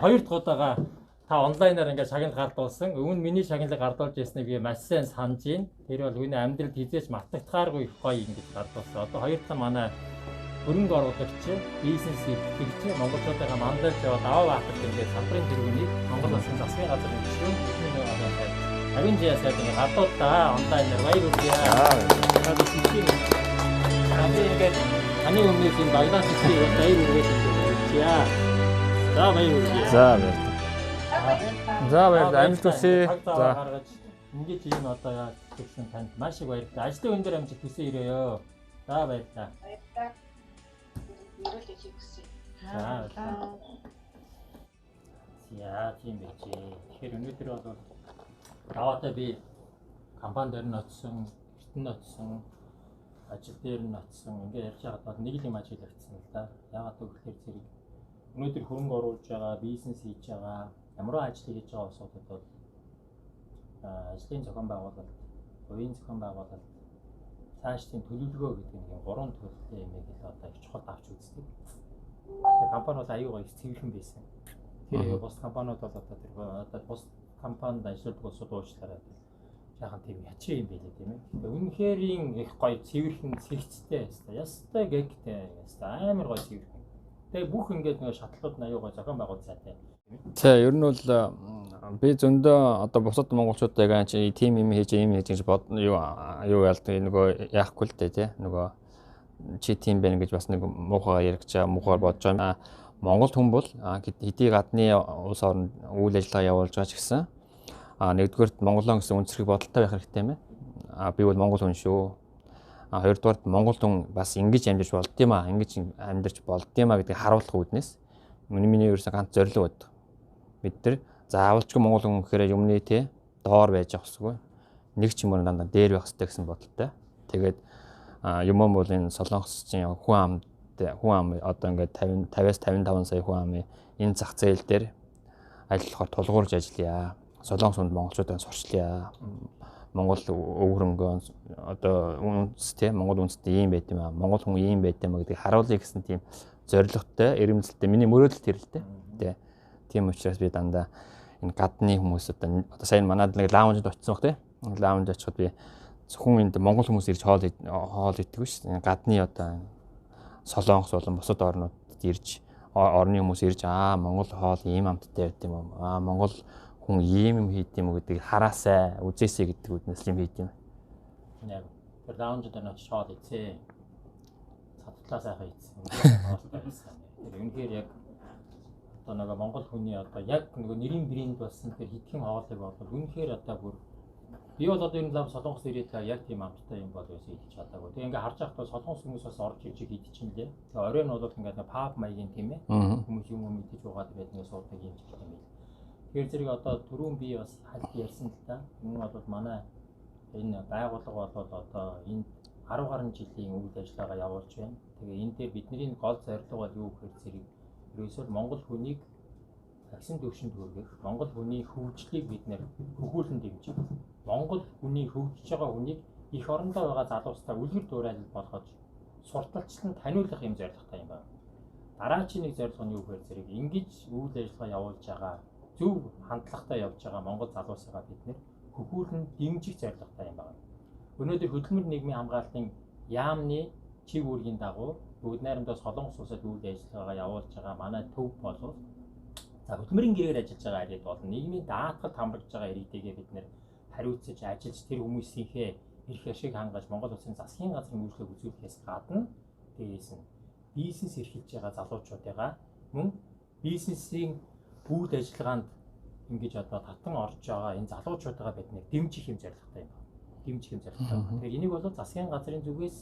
хоёр дахь удаага та онлайнаар ингээд шагналт гардуулсан. Өмнө миний шагналыг гардуулж ирснийг би маш сайн санаж байна. Тэр бол хүний амьдралд хизээж мартагдахааргүй их гоё ингэж гардуулсан. Одоо хоёр дахь нь манай хөрөнгө оруулагч, бизнес эрхлэгч монголчуудаа мандалж яваад Даваа Баатарт ингээд салбарын тэргүүнийг Монгол улсын засгийн газрын гишүүн Авин жиасаад ингээд гардуулдаа онлайнаар баяр хүргэе. Тэгээд таны өмнөөс энэ Багдад хэсгийг баяр хүргэе. За баяр хүргэе. За баярлалаа. Амжилт хүсье. За ингэж ийм одоо яаж гэсэн танд маш их баярлалаа. Ажлын өн дээр амжилт хүсье ирээё. За баярлалаа. Баярлалаа. Ирүүл их хүсье. За. Яа тийм байж. Тэгэхээр өнөөдөр бол Даваатай би компани дээр нь очсон, эртэн очсон, ажил дээр нь очсон. Ингээд ярьж байгаад бол нэг л юм ажиглагдсан л да. Яагаад гэвэл зэрэг өнөөдөр хөрөнгө оруулж байгаа, бизнес хийж байгаа, ямар ажил хийж байгаа улсуудад бол ажлын зохион байгуулалт, хувийн зохион байгуулалт, цаашдын төлөвлөгөө гэдэг нэг гурван төлөвтэй юм яг л одоо их чухал авч үздэг. Тэгэхээр компани бол аюу гоё цэвэрхэн байсан. Тэр бус компаниуд бол одоо бус компанид ажилладаг улсууд уучлаарай. Жаахан тийм ячаа юм байлээ тийм ээ. Тэгээ үнэхээр их гоё цэвэрхэн сэрэгцтэй байсан. Ястай гэгтэй, ястай амар гоё цэвэрхэн. Тэгээ бүх ингээд нэг шатлууд нь аюу гоё зохион байгуулалт сайтай. За ер нь бол би зөндөө одоо бусад монголчуудыг чи тийм юм хийж гэж юу ялдаг нөгөө яахгүй л дээ тий. Нөгөө чи тийм байна гэж бас нэг муухай яригч муухай бодож байгаа. Монголд хүн бол хэдий гадны улс орнд үйл ажиллагаа явуулж байгаа ч гэсэн нэгдүгээрт Монголоо гэсэн үнцэрхэг бодолтой байх хэрэгтэй юм байна. Би бол монгол хүн шүү. Хоёрдугаарт монгол хүн бас ингэж амьдарч болд юм аа. Ингэж амьдарч болд юм аа гэдгийг харуулах үүднээс миний ерөөсөө ганц зорилго байдаг. Бид нар заавалчгүй монгол хүн гэхээр юмны тий доор байж явах хэрэггүй. Нэг ч юм уу дандаа дээр байх хэрэгтэй гэсэн бодолтой. Тэгээд юм бол энэ солонгосчийн хүн ам одоо ингээд 50-аас 55 сая хүн амын энэ зах зээл дээр ажиллахаар тулгуурж ажиллая. Солонгос хүнд монголчуудаа сурчлаа. Монгол өвгөрөнгөө одоо үндэс тийм монгол үндэстэй ийм байт юм аа. Монгол хүн ийм байт юм гэдгийг харуулъя гэсэн тийм зорилготой, эрмэлзэлтэй миний мөрөөдөл тэр л дээ. Тийм учраас би дандаа энэ гадны хүмүүс одоо сайн манад нэг лаунжд очсон баг тийм. Лаунжд очиход би зөвхөн энэ монгол хүмүүс ирж хоол иддэг биш. Гадны одоо Солонгос болон бусад орнуудад ирж орны хүмүүс ирж монгол хоол ийм амттай байт юм аа. Монгол хүн ийм юм хийд юм гэдгийг хараасай, үзээсэй гэдэг үднэс юм хийд юм. Яг тэр лаунжд очиж хоол идсэн. Цадтлаа сайхан ийцсэн. Тэр үнэхээр яг одоо нэг Монгол хүний одоо яг нөгөө нэрийн брэнд болсон тэр хитгэн хоолыг бол үнэхээр одоо бүр би бол одоо энэ лав солонгос ирээд яг тийм амттай юм бол байсан идэж чадаагүй. Тэгээ ингээ харж байхдаа солонгос хүмүүс бас орж иж идчихэнлээ. Тэгээ оройн бол ингээ паб маягийн тийм ээ. Хүмүүс юм идэж уугаад байдаг нэг суудаг юм шиг юм байна. Тэгэхээр зэрэг одоо түрүүн би бас хальт ярьсан л та. Энэ бол манай энэ байгууллага бол одоо энэ 10 гаруй жилийн үйл ажиллагаа явуулж байна. Тэгээ энэ дээр бидний гол зорилго бол юу гэхээр зэрэг ерөөсөө Монгол хүнийг агсан төвшөнд хүргэх, Монгол хүний хөгжлийг бид нэр хөгүүлэн дэмжих, Монгол хүний хөгжиж байгаа хүнийг их орондоо байгаа залуустай үлгэр дуурайлал болгож сурталчлан таниулах юм зорилготой юм байна. Дараагийн нэг зорилго нь юу гэхээр зэрэг ингэж үйл ажиллагаа явуулж байгаа зөв хандлагатай явж байгаа Монгол залуусаа бид нэр хөгүүлэн дэмжих зорилготой юм байна. Өнөөдөр хөдөлмөр нийгмийн хамгаалтын яамны чиг үүргийн дагуу бүгд найрамдаа солонгос улсад үйл ажиллагаагаа явуулж байгаа манай төв болов. За хөдөлмөрийн гэрээр ажиллаж байгаа ирээд бол нийгмийн даатгалд хамрагдж байгаа ирээдүйгээ бид нэр хариуцаж ажиллаж тэр хүмүүсийнхээ эрх ашиг хангаж Монгол улсын засгийн газрын үйлчлэг үзүүлэхээс гадна дээрээс нь бизнес эрхэлж байгаа залуучуудаа мөн бизнесийн үйл ажиллагаанд ингэж одоо татан орж байгаа энэ залуучуудаа бид нэр дэмжих юм зорилготой юм. Дэмжих юм зорилготой. Тэгэхээр энийг бол засгийн газрын зүгээс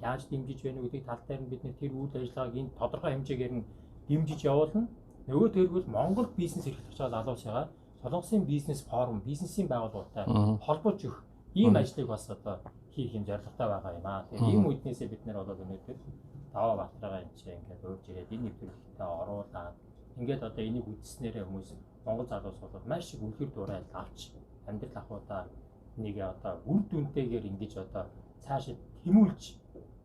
яаж дэмжиж байна вэ гэдэг тал дээр нь бид нэр тэр үйл ажиллагааг энэ тодорхой хэмжээгээр нь дэмжиж явуулна. Нөгөө төрөл Монгол бизнес эрхлэгч залуусаа солонгосын бизнес форум, бизнесийн байгууллагатай холбож өгөх ийм ажлыг бас одоо хийх юм зорилготой байгаа юм аа. Тэгэхээр ийм үднээсээ бид нэр бол өнөөдөр Даваа Батрагаа энэ чинь ингээд урьж ирээд энэ нэвтрүүлэгтээ оруулаад ингээд одоо энийг үзснээрээ хүмүүс Монгол залуус бол маш их үлгэр дуурайлт авч амьдрал ахуйдаа нэг одоо үр дүнтэйгээр ингэж одоо цаашаа тэмүүлж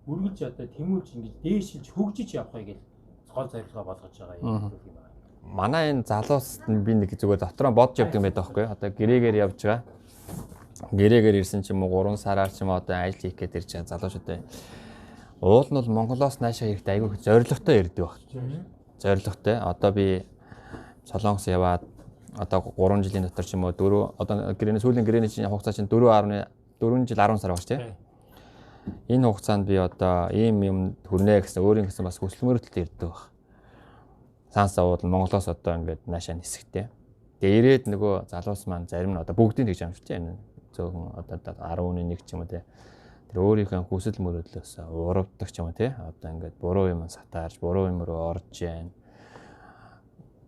үргэлж одоо тэмүүлж ингэж дээшилж хөгжиж явахыг л гол зорилгоо болгож байгаа юм байна. Манай энэ залуусд би нэг зүгээр дотроо бодж явдаг юм байдаг байхгүй. Одоо гэрээгээр явж байгаа. Гэрээгээр ирсэн ч юм уу 3 сараар ч юм одоо ажил хийх гээд ирж байгаа залуучууд. Уул нь бол Монголоос наашаа ирэхдээ айгүй зоригтой ирдэг баг. Зоригтой. Одоо би Солонгос яваад одоо 3 жилийн дотор ч юм уу 4 одоо сүүлийн гэрээний чинь хугацаа чинь 4 жил 10 сар багш тий. Энэ хугацаанд би одоо ийм юм хүрнэ гэсэн өөрийн гэсэн бас хүсэл мөрөлтөд ирдэг баг. Сансаа уудал Монголоос одоо ингээд наашаа нисэхтэй. Тэгээ ирээд нөгөө залуус маань зарим нь одоо бүгдийг тэгж амжиж байна. Зөөхөн одоо 10-1 ч юм уу тий. Тэр өөрийнхөө хүсэл мөрөөдлөөс урвдаг ч юм уу тий. Одоо ингээд буруу юм сатаарж, буруу юм руу орж जैन.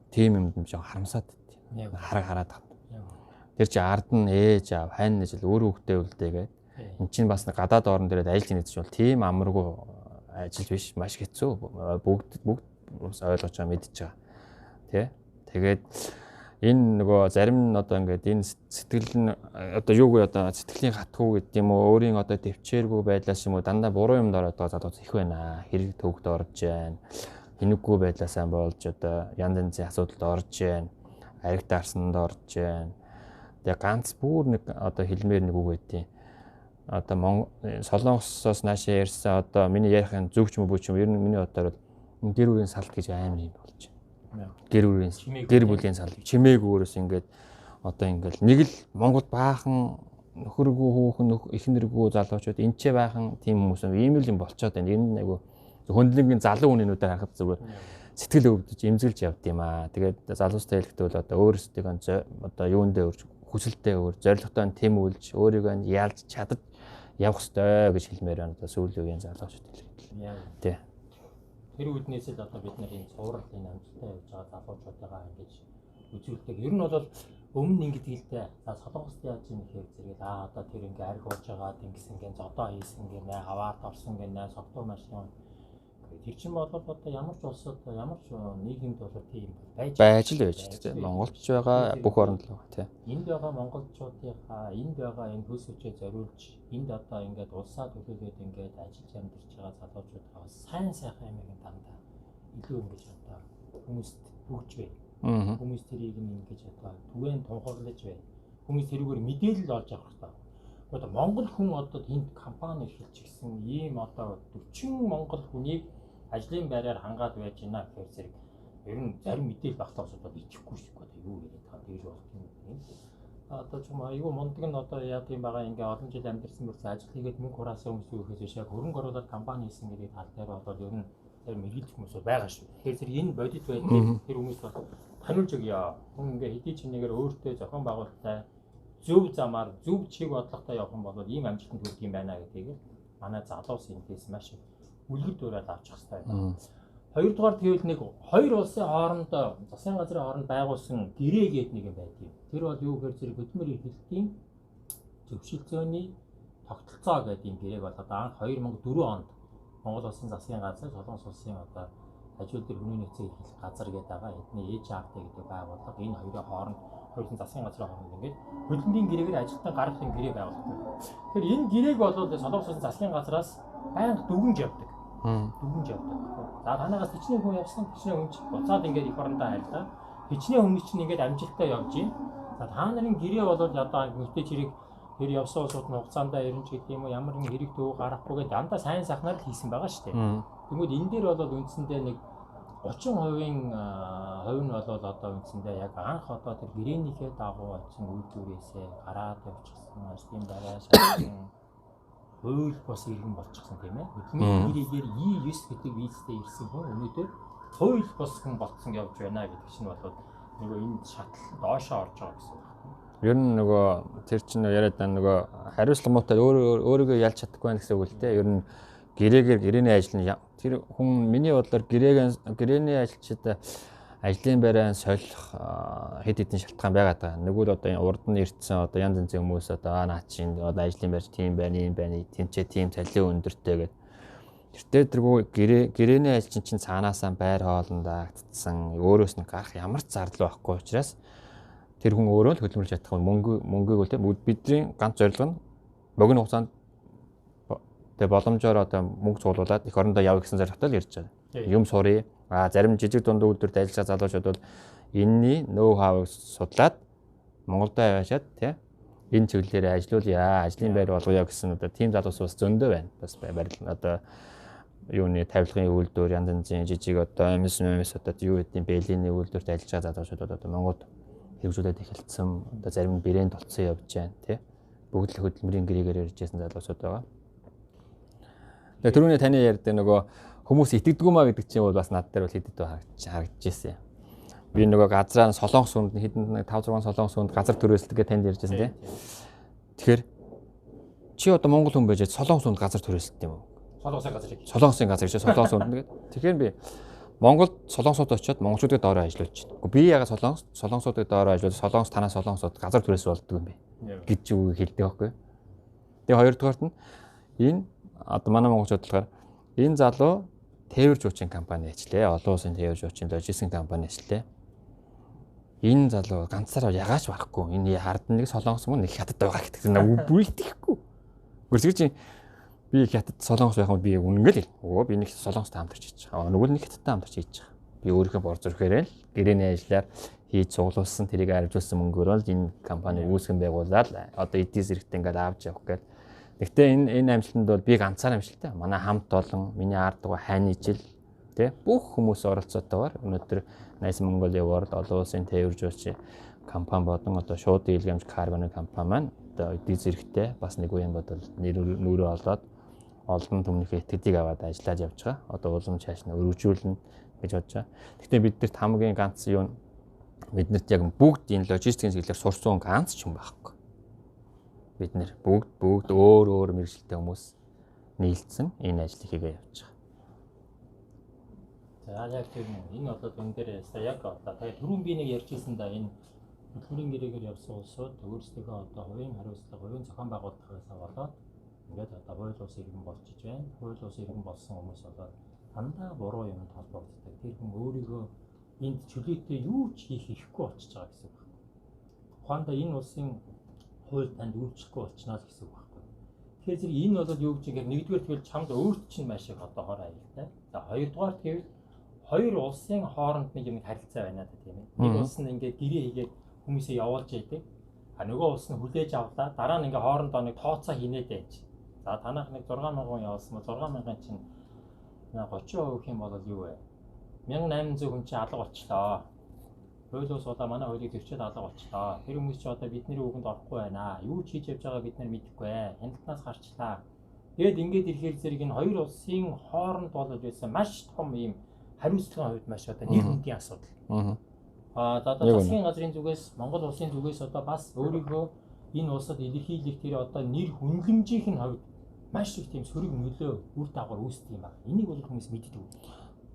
Тим юмд нь жоо харамсаад хараад байна. Тэр чи ард нь ээж аав хань нэж л өөр хөвгтэй үлдээгээд эн чинь бас гадаад орон дээрээ ажиллаж нэгдэж бол тийм амаргүй ажил биш, маш хэцүү. Бүгд бас ойлгож байгаа мэдж байгаа. Тэ? Тэгээд энэ нөгөө зарим нь одоо ингээд энэ сэтгэл нь одоо юугүй одоо сэтгэлийн хатгүй гэдэг юм уу өөрийн одоо төвчээргүй байдлаас юм уу дандаа буруу юмд ороод байгаа залуус их байна. Хэрэг төвөгд орж जैन. Хинэггүй байдлаасаа болж одоо янз янзын асуудалд орж जैन. Ариг дарсанд орж जैन. Тэгээ ганц бүр нэг одоо хэлмээр нэг үг байдیں۔ Одоо Солонгосоос наашаа ярьсан одоо миний ярихын зүгч мө бүч юм ер нь миний бодоор бол гэр бүлийн салт гэж амар юм болж байна. Гэр бүлийн салт чимээгүй өөрөөс ингээд одоо ингээд нэг л Монголд баахан нөхөргүй хүүхэн эхнэргүй залуучууд энчээ баахан тийм хүмүүс ийм л юм болцоод байна. Энэ айгу хөндлөнгийн залуу хүнийнүүдээр харахад зүгээр сэтгэл өвдөж эмзэглэж явд юм аа. Тэгээд залуустай хэлэхдээ бол одоо өөрсдөө одоо юундээ өрж хүсэлтэд өөр зоригтой тэмүүлж өөрийгөө яалж чадаж явах ёстой гэж хэлмээр байна. Одоо сүүлийн үеийн залуучууд хэлээ. Тий. Тэр үднээс л одоо бид нар энэ цуврал энэ амжилттай явж байгаа залуучуудаа ингэж үзүүлдэг. Ер нь бол өмнө ингэж гэлтэй за Солонгост яаж юм ихээр зэрэг одоо тэр ингээ арх ууж байгаа ингэсэн гээ зодоо хийсэн гээ нэ хаваад орсон гээ нэ согтуу машин тэр чинь бол одоо ямар ч улсад ямар ч нийгэмд бол тийм байж л байж дээ. Монголч байгаа бүх оронд л байгаа тийм. Энд байгаа монголчуудынхаа энд байгаа энэ хөлс хүчээ зориулж энд одоо ингээд улсаа төлөөлөөд ингээд ажиллаж амьдарч байгаа залуучуудаа сайн сайхан амиг дандаа илүү ингэж одоо хүмүүст бүгж бай. Хүмүүс тэрийг ингэж одоо түвэн тунхаглаж бай. Хүмүүс тэрүүгээр мэдээлэл олж авах хэрэгтэй. Одоо монгол хүн одоо тэнд компани эхэлж гисэн ийм одоо 40 монгол хүнийг ажлын байраар хангаад байж байна гэхээр зэрэг ер нь зарим мэдээлэл багтаах асуудал ичихгүй шүү дээ. Юу яриад байгаа дэж болох юм. Одоо ч юм айгүй мундаг нь одоо яа тийм байгаа ингээ олон жил амьдэрсэн мөрс ажил хийгээд мөнгө хураасан хүмүүс юу гэхээс яг хөрөнгө оруулалт компани хийсэн гэдэг тал дээр бол ер нь тэр мэрэгдэх хүмүүс байгаа шүү. Тэгэхээр зэрэг энэ бодит байдгийг тэр хүмүүс бол таниулж өгье. Хүн ингээ хэдий ч нэгээр өөртөө зохион байгуулалттай зөв замаар зөв чиг бодлоготой явах юм бол ийм амжилтанд хүрэх юм байна гэдгийг манай залуус энэс маш үлгэр дуурайл авчих хэрэгтэй байна. Хоёрдугаар тэгвэл нэг хоёр улсын хоорондоо засгийн газрын хооронд байгуулсан гэрээ гээд нэг юм байдаг. Тэр бол юу гэхээр зэрэг хөдөлмөр эрхлэлтийн зөвшөлтөөний тогтолцоо гэдэг юм гэрээг бол одоо анх 2004 онд Монгол улсын засгийн газар Солонгос улсын одоо ажил дээр хүний нөөцийн эрхлэх газар гэдэг байгаа. Эдний ЭЖАФ гэдэг байгууллага энэ хоёрын хооронд хоёрын засгийн газрын хооронд ингээд хөдөлмөрийн гэрээгээр ажилтны гаргахын гэрээ байгуулдаг. Тэгэхээр энэ гэрээг бол Солонгос улсын засгийн газраас байнга дүгнж явдаг. Дүгнж явдаг. За танаас хичнээн хүн явсан хичнээн хүн буцаад ингээд их орондоо хайлаа. Хичнээн хүн чинь ингээд амжилттай явж байна. За та нарын гэрээ бол одоо мэдээж хэрэг тэр явсан улсууд нь хугацаанд ерөнч гэдэг юм уу ямар нэг хэрэг төв гаргахгүйгээ дандаа сайн сайхнаар л хийсэн байгаа шүү дээ. Тэгмээд энэ дээр бол үндсэндээ нэг 30% хувь нь бол одоо үндсэндээ яг анх одоо тэр гэрээнийхээ дагуу очсон үйлдвэрээсээ гараад явчихсан тийм байгаа шалтгаан хууль бос иргэн болчихсон тийм ээ. Хөдөлмөрийн гэрээгээр E9 гэдэг визтэй ирсэн хүн өнөөдөр хууль бос хүн болцсон явж байна гэдэг чинь бол нөгөө энэ шатал доошоо орж байгаа гэсэн. Ер нь нөгөө тэр чинь яриад байгаа нөгөө хариуцлага муутай өөрийгөө ялж чадахгүй байх гэсэн үг л дээ. Ер нь гэрээгээр гэрээний ажил нь тэр хүн миний бодлоор гэрээний ажилчид ажлын байраа солих хэд хэдэн шалтгаан байгаад байгаа. Нөгөө л одоо урд нь ирсэн одоо янз янзын хүмүүс одоо наа чинь одоо ажлын байр тийм байна, ийм байна, тэнцээ тийм цалин өндөртэй гэдэг. Тэртээ тэргүй гэрээний ажилчин чинь цаанаасаа байр хоолнд агдсан өөрөөс нь гарах ямар ч зардал байхгүй учраас тэр хүн өөрөө л хөдөлмөрлж чадах мөнгөийг бол тийм бидний ганц зорилго нь богино хугацаанд тэг боломжоор одоо мөнгө цуглуулад эх орондоо явах гэсэн зорилготой л ярьж байгаа. Юм сурыг. Зарим жижиг дунд үйлдвэрт ажиллаж байгаа залуучууд бол энэний ноу хавыг судлаад Монголд яваад тийм энэ чиглэлээр ажиллаулъя, ажлын байр болгоё гэсэн одоо тийм залуус бас зөндөө байна. Бас барил одоо юуны тавилгын үйлдвэр янз янзын жижиг одоо MS одоо юу гэдгийг бэлэний үйлдвэрт ажиллаж байгаа залуучууд одоо Монголд хэрэгжүүлээд эхэлсэн. Одоо зарим нь брэнд болцсон явж байна тийм. Бүгд л хөдөлмөрийн гэрээгээр иржсэн залуучууд байгаа. Тэгээ түрүүний таны ярьдаг нөгөө хүмүүс итгэдэггүй маа гэдэг чинь бол бас над дээр бол хэдэд харагдчихсэн юм. Би нөгөө газраа солонгос хүнд хэдэн 5 6 солонгос хүнд газар төрөөсөлдөг гэж танд ярьжсэн тийм. Тэгэхээр чи одоо монгол хүн байж солонгос хүнд газар төрөөсөлдөг юм уу? Солонгосын газар гэж солонгос хүнд гэдэг. Тэгэхээр би Монголд солонгосууд очиод монголчуудад доороо ажиллаж байна. Би ягаад солонгосуудад доороо ажиллаж солонгос танаас солонгосууд газар төрөөс болдгоо юм бэ гэж үг хэлдэг байхгүй. Тэгээ хоёрдугаарт нь энэ одоо манай монголчууд болохоор энэ залуу тээвэр жуучин компани ажиллая. Олон улсын тээвэр жуучин логистик компани ажиллая. Энэ залуу ганцаараа ягааж барахгүй. Энэ хард нэг солонгос мөн нэг хятад байгаа гэдэг нэг бүлдэхгүй. Гүрсгэж чинь би хятад солонгос байх юм би үнэнгээл өө би нэг солонгостой хамтарч хийж байгаа. Нөгөө нэг хятадтай хамтарч хийж байгаа. Би өөрийнхөө бор зүрхээрээ л гэрээний ажиллаар хийж цуглуулсан тэрийг арилжуулсан мөнгөөр л энэ компани үүсгэн байгуулаад одоо эдийн зэрэгтэй ингээд авч явах гэдэг. Гэхдээ энэ амжилтанд бол би ганцаар амжилттай. Манай хамт олон миний ард тугаа хайны жил тий бүх хүмүүс оролцоотойгоор өнөөдөр Nice Mongolia World олон улсын тээвэр жуучин компани бодон одоо шууд дийлгэмж карбоны компани маань одоо эдийн зэрэгтэй бас нэг үеийн бодвол нүүрээ олоод олон түмнийхээ итгэдийг аваад ажиллаж явж байгаа. Одоо улам цааш нь өргөжүүлнэ гэж бодож байгаа. Гэхдээ бид нарт хамгийн ганц юу биднэрт яг бүгд энэ логистикийн чиглэлээр сурсан ганц ч юм байхгүй. Бид нэр бүгд өөр мэргэжилтэй хүмүүс нийлдсэн энэ ажлыг хийгээ явж байгаа. За яг тийм энэ одоо энэ дээр яг одоо түрүүн би нэг ярьжсэн да энэ хөдөлмөрийн гэрээгээр явсан улсууд өөрсдөө одоо хувийн хариуцлага, хувийн зохион байгуулалтаас болоод ингээд одоо хууль ус иргэн болчихж байна. Хууль ус иргэн болсон хүмүүс болоод дандаа буруу юмд холбогддог. Тэр хүн өөрийгөө энд чөлөөтэй юу ч хийх ихгүй болчихж байгаа гэсэн үг байна. Ухаандаа энэ улсын хууль танд үйлчлэхгүй болчихно л гэсэн үг байна. Тэгэхээр зэрэг энэ бол юу гэж ингээд нэгдүгээр тэгвэл чамд өөрт чинь маш их одоогоор аюултай. За хоёрдугаар тэгвэл хоёр улсын хооронд нэг юм харилцаа байна да тийм ээ. Нэг улс нь ингээд гэрээ хийгээд хүмүүсээ явуулж яадаг. А нөгөө улс нь хүлээж авлаа. Дараа нь ингээд хоорондоо нэг тооцоо хийнээд байж. За танах нэг 6,000 хүн явуулсан ба 6,000 чинь 30% гэх юм бол юу вэ? 1800 хүн чинь алга болчлоо. Хууль ус удаа манай хуулийг зөрчил алга болчлоо. Тэр хүмүүс чи одоо бидний үгэнд орохгүй байна. Юу ч хийж явж байгааг бид нар мэдэхгүй. Хяналтнаас гарчлаа Тэгээд ингээд ирэхээр зэрэг энэ хоёр улсын хооронд болоод байсан маш том юм хариуцлагын хувьд маш одоо нэр хүндийн асуудал. За одоо засгийн газрын зүгээс Монгол улсын зүгээс одоо бас өөрийгөө энэ улсад илэрхийлэх тэр одоо нэр хүнлэмжийн хувьд маш их тийм сөрөг нөлөө үр дагавар үүсдэг юм байна. Энийг бол хүмүүс мэддэг.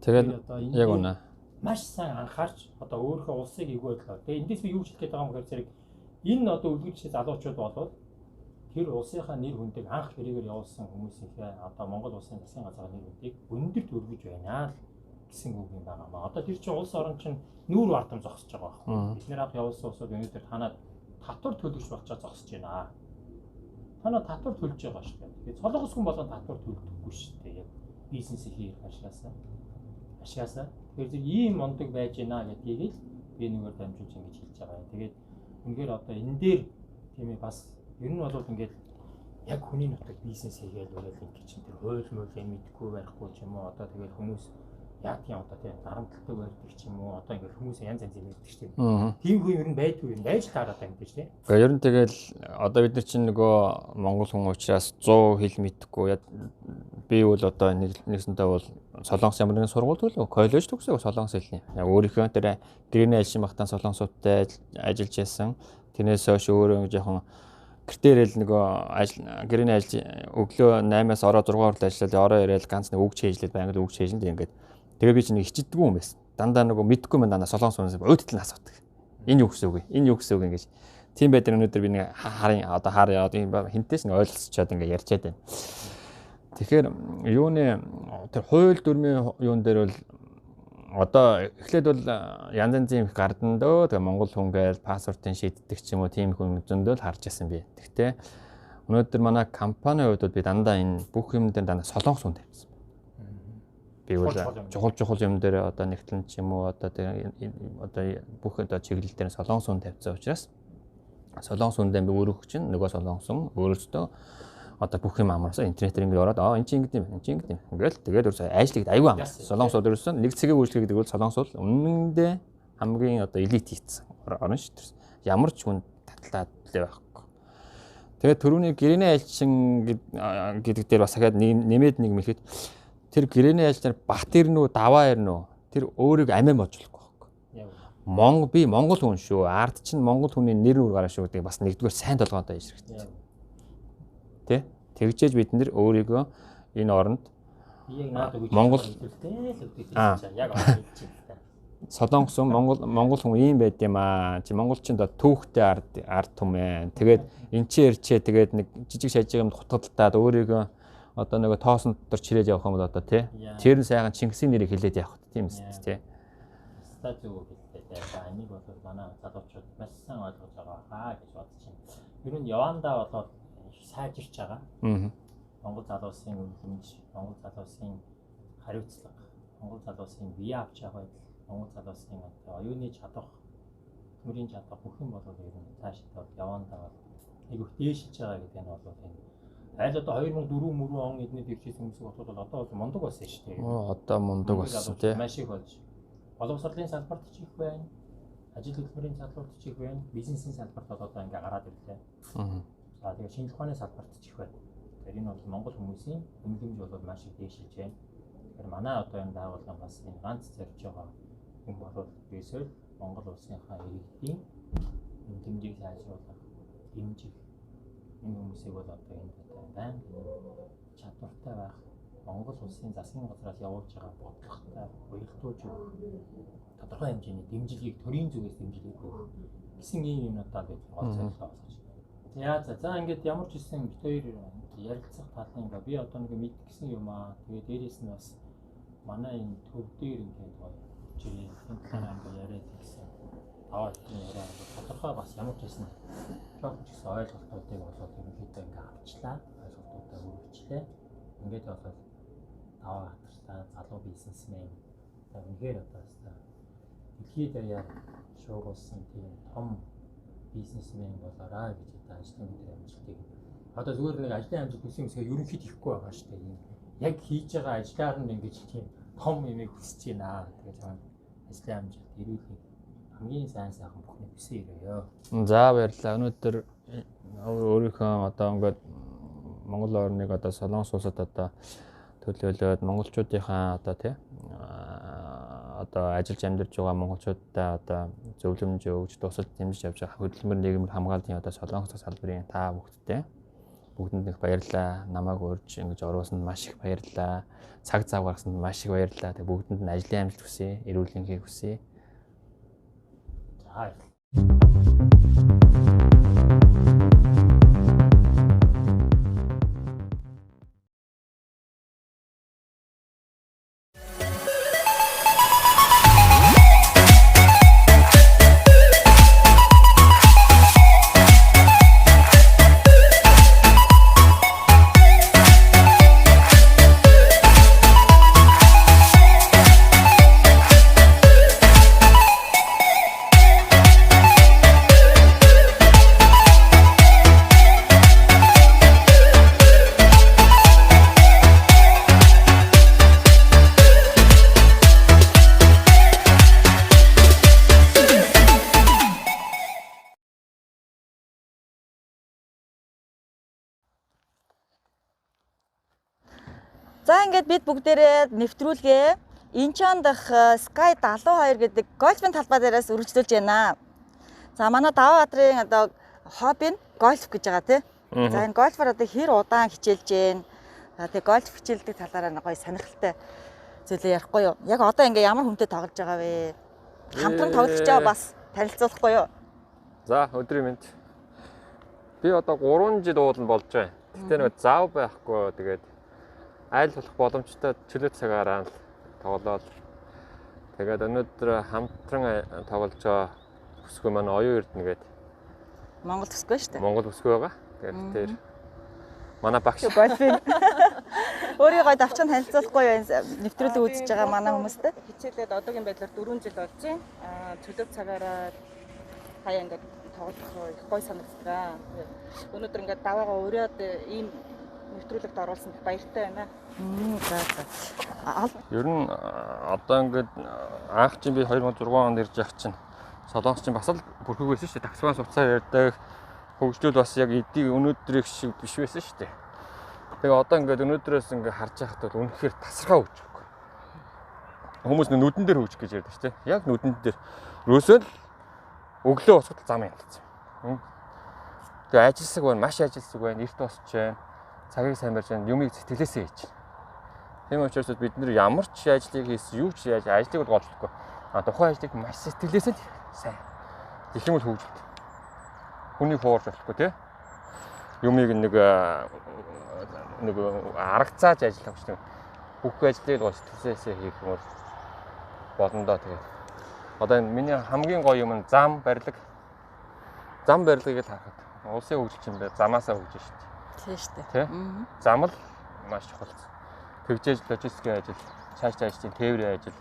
Тэгээд яг үнэ. Маш сайн анхаарч одоо өөрийнхөө улсыг эвгөөдлөө. Тэгээд эндээс би юу хэлэх гээд байгаа юм гэхээр зэрэг энэ одоо үлгэрч залуучууд болоод тэр улсынхаа нэр хүндийг анх хэрэгээр явуулсан хүмүүсийнхээ одоо Монгол улсын засгийн газрын нэр хүндийг өндөр төргөж байна л гэсэн үг юм байна. Одоо тэр чинь улс орон чинь нүүр бардам зогсож байгаа байхгүй. Бид нэр анх явуулсан улсууд өнөөдөр танаад татвар төлөгч болчоод зогсож байна. Танаа татвар төлж байгаа шүү дээ. Тэгээд солонгос хүн болгон татвар төлдөггүй шүү дээ. Яг бизнесийн хийх ашиасаа. Тэгэхээр ийм мондөг байж гинэ гэдгийг би нэгээр дамжуулж ингэж хэлж байгаа юм. Тэгээд үнэхээр одоо энэ дээр тийм ээ бас ер нь бол ингээд яг хүний нутаг бизнес хийгээл байгаад ингэ чинь тэр хууль муулийн мэдхгүй байхгүй ч юм уу одоо тэгээд хүмүүс яг тийм одоо тийм дарамтлагтай байдаг ч юм уу одоо ингээд хүмүүс янз янз ярьдаг ч тийм. Тийм хүн ер нь байдгүй юм. Байж таараад байгаа юм тийм тийм. Гэхдээ ер нь тэгэл одоо бид нар чинь нөгөө монгол хүн учраас 100 хэл мэдхгүй би бол одоо нэгсэнтэй бол Солонгос ямар нэгэн сургууль төлөө коллеж төгсөөг солонгос хэлний. Яг өөрийнхөө тэр гэрээний ажлын багтаан солонгосуудтай ажиллаж байсан. Тэрнээс хойш өөрөө жоохон гэртээрэл нөгөө гэрээний ажил өглөө 8-аас ороо 6 хүртэл ажиллаад ороо ирээл ганц нэг үг чийжлээд байнга үг чийжлээд ингээд тэгээ би чинь хичээдгүй юм байсан. Дандаа нөгөө мэдгүй мэн дандаа солонгос хүнээс өөдөлт нь асуудаг. Энэ юу гэсэн үг вэ? Энэ юу гэсэн үг ингэж. Тийм байдлаар өнөөдөр би нэг хаар яваад юм хинтээс нэг ойлцчиход ингээд ярьчаад байна. Тэгэхээр юуны тэр хууль дүрмийн юун дээр бол одоо эхлээд бол янз янзын их гардан дөө тэгээ монгол хүн гээл паспортын шийддэг ч юм уу тийм хүн зөндөл харж байсан би. Гэхдээ өнөөдөр манай компанийн хувьд би дандаа энэ бүх юм дээр дандаа солонгос хүн тавьсан. Би бол чухал юм дээр одоо нэгтлэн ч юм уу одоо бүх одоо чиглэл дээр солонгос хүн тавьсан учраас солонгос хүндээ би өөрөө чинь нөгөө солонгос хүн өөрөөсөө одоо бүх юм амарсан интернетээр ингэ ороод энэ чинь ингэдэм юм ингээл тэгээд ерөөсөө ажлыг аюу амарсан солонгосууд ерөөсөө нэг цагийг үйлчлэх гэдэг бол солонгос бол үнэндээ хамгийн одоо элит хийсэн орно шүү дээ ямар ч хүн татлаад байхгүй тэгээд төрөүний гэрээний айлчин гэдэг дээр бас дахиад нэмээд нэг мэхэд тэр гэрээний айлчнаар бат ирнүү даваа ирнүү тэр өөрийг амиа бодлохгүй байхгүй би монгол хүн шүү ард чинь монгол хүний нэр нүр гараа шүү гэдэг бас нэгдүгээр сайн толгойтой хийж хэрэгтэй тэгжээж бид нэр өөрийгөө энэ оронд Монгол яг солонгос монгол хүн ийм байд юм аа. Чи монголчинд түүхтэй ард түмэн. Тэгээд эн чи ирчээ тэгээд нэг жижиг шажиг юмд хутгалдаад өөрийгөө одоо нэг тоосон дотор чирээд явах юм бол одоо тий. Тэр нь сайхан Чингисийн нэрийг хэлээд явах тийм үст тий. Стат зүг хэлдэг. Энийг бол манай залуучууд маш сайн ойлгож байгаа гэж бодож байна. Ер нь Яванда болоод сайжирч байгаа. Монгол залуусын үнэмж, Монгол залуусын хариуцлага, Монгол залуусын бие авч явах байдал, Монгол залуусын оюуны чадах, төмөрийн чадах бүх юм болоод ер нь цаашдаа Яванда бол нэг их дээшилж байгаа гэдэг нь бол энэ аль одоо 2004 он эднэд ирчихсэн хүмүүс бол одоо бол мундаг болсон шүү дээ. Одоо мундаг болсон тий. Маш их болж. Боловсролын салбарт ч их байна. Ажил хөдөлмөрийн салбарт ч их байна. Бизнесийн салбарт одоо ингээ гараад ирлээ. За тэгээ шинжлэх ухааны салбарт ч их байна. Тэгэхээр энэ бол монгол хүмүүсийн үнэлэмж бол маш их дээшилж байна. Тэгэхээр манай одоо энэ байгууллага бас энэ ганц зорж байгаа юм бол бисэл Монгол улсынхаа иргэдийн үнэлэмжийг сайжруулах, дэмжих энэ хүмүүсийг бол одоо энэ байна. Чадвартай байх, Монгол улсын засгийн газраас явуулж байгаа бодлоготой уялдуулж өгөх, тодорхой хэмжээний дэмжлэгийг төрийн зүгээс дэмжлэг өгөх гэсэн ийм юмудаа бид гол зорилгоо болгож байна. За ингээд ямар ч хэлсэн бид хоёр ярилцах талын би одоо нэг мэдгсэн юм аа. Тэгээ дээрээс нь бас манай энэ төв дээр ингээд жирийн энэ талаар ингээд яриад хэлсэн. Аваад яриа тодорхой бас ямар ч хэлсэн жоохон ч гэсэн ойлголтуудыг болоод ерөнхийдөө ингээд авчлаа. Ойлголтуудаа өргөчлээ. Ингээд болоод аваа хатартай залуу бизнесмен үнэхээр одоо дэлхийд даяар шуугуулсан тийм том бизнесмен болоорой гэж одоо ажлын өндөр амжилтыг одоо зүгээр нэг ажлын амжилт хүсэн юмсгээ ерөнхийд ихгүй байгаа шүү дээ. Яг хийж байгаа ажлаар нь ингэж тийм том юмыг хүсэж байна. Тэгээд ажлын амжилт ирүүлэх хамгийн сайн сайхан бүхний хүсээ ирээё. За баярлалаа. Өнөөдөр өөрийнхөө одоо ингээд Монгол орныг одоо Солонгос улсад одоо төлөөлөөд монголчуудынхаа одоо тий одоо ажиллаж амьдарч байгаа монголчуудаа одоо зөвлөмж өгж тусалж дэмжиж явж байгаа хөдөлмөр нийгмийн хамгааллын одоо Солонгос салбарын та бүхэдтэй бүгдэнд их баярлалаа. Намайг урьж ингэж оруулсанд маш их баярлалаа. Цаг зав гаргасанд маш их баярлалаа. Тэг бүгдэнд нь ажлын амжилт хүсье. Эрүүл энхийг хүсье. За. За ингээд бид бүгдээрээ нэвтрүүлгээ Инчон дахь Sky 72 гэдэг гольфын талбай дээрээс үргэлжлүүлж байна. За манай Даваа Баатрын одоо хобби нь гольф гэж байгаа тий. За энэ гольфоор одоо хэр удаан хичээлж байна. За тэгээ гольф хичээлдэг талаараа гоё сонирхолтой зүйлээ ярихгүй юу? Яг одоо ингээ ямар хүнтэй тоглож байгаа вэ? Хамтран тоглож байгаа бас танилцуулахгүй юу? За өдрийн мэнд. Би одоо 3 жил уулан болж байна. Гэтэ нэг зав байхгүй тэгээд айл болох боломжтой чөлөө цагаараа тоглоод тэгээд өнөөдөр хамтран тоглож байгаа бүсгүй маань оюун эрдэнэ гэдэг Монгол бүсгүй шүү дээ. Монгол бүсгүй байгаа. Тэгээд тэр манай багш гольфын өөрийгөө давчхан танилцуулахгүй юу нэвтрүүлэг үзэж байгаа манай хүмүүстэй. Хичээлээд одоогийн байдлаар 4 жил болж байна. Чөлөө цагаараа хаяа ингээд тоглох их гой санагддаг. Өнөөдөр ингээд даваагаа өрөөд ийм нэвтрүүлэгт оруулсанд баяртай байна. За. Ер нь одоо ингээд анх чинь би 2006 онд ирж явах чинь Солонгос чинь бас л бүрхэг байсан шүү дээ. Таксван суцаар ярьдаг хөгжлүүд бас яг эдийг өнөөдрийг шиг биш байсан шүү дээ. Тэгээ одоо ингээд өнөөдрөөс ингээд харж байхад бол үнэхээр тасархаа хөгж байгаа. Хүмүүс нүдэн дээр хөгж гэж ярьдаг шүү дээ. Яг нүдэн дээр ерөөсөө л өглөө босоход зам янгалцсан. Тэгээ ажилсаг байна, маш ажилсаг байна, эрт босч байна. Цагийг сайн барьж байна, юмыг сэтгэлээсээ хийж. Тийм учраас бид нэр ямар ч ажлыг хийсэн, юу ч яаж ажлыг бол голдохгүй. Тухайн ажлыг маш сэтгэлээсээ сайн. Тэгэх юм бол хөгжөлт. Хүний хуурж болохгүй тий. Юмыг нэг аргацааж ажиллах гэж нэг бүх ажлыг бол сэтгэлээсээ хийх юм бол болно доо тэгээд. Одоо энэ миний хамгийн гоё юм нь зам барилга. Зам барилгыг л харахад улсын хөгжил юм байна. Замаасаа хөгжиж шүү дээ. Тийм шүү дээ. Тий. Зам л маш чухал. Тэгжээж логистикийн ажил, цаашдаа ажлын тээврийн ажил,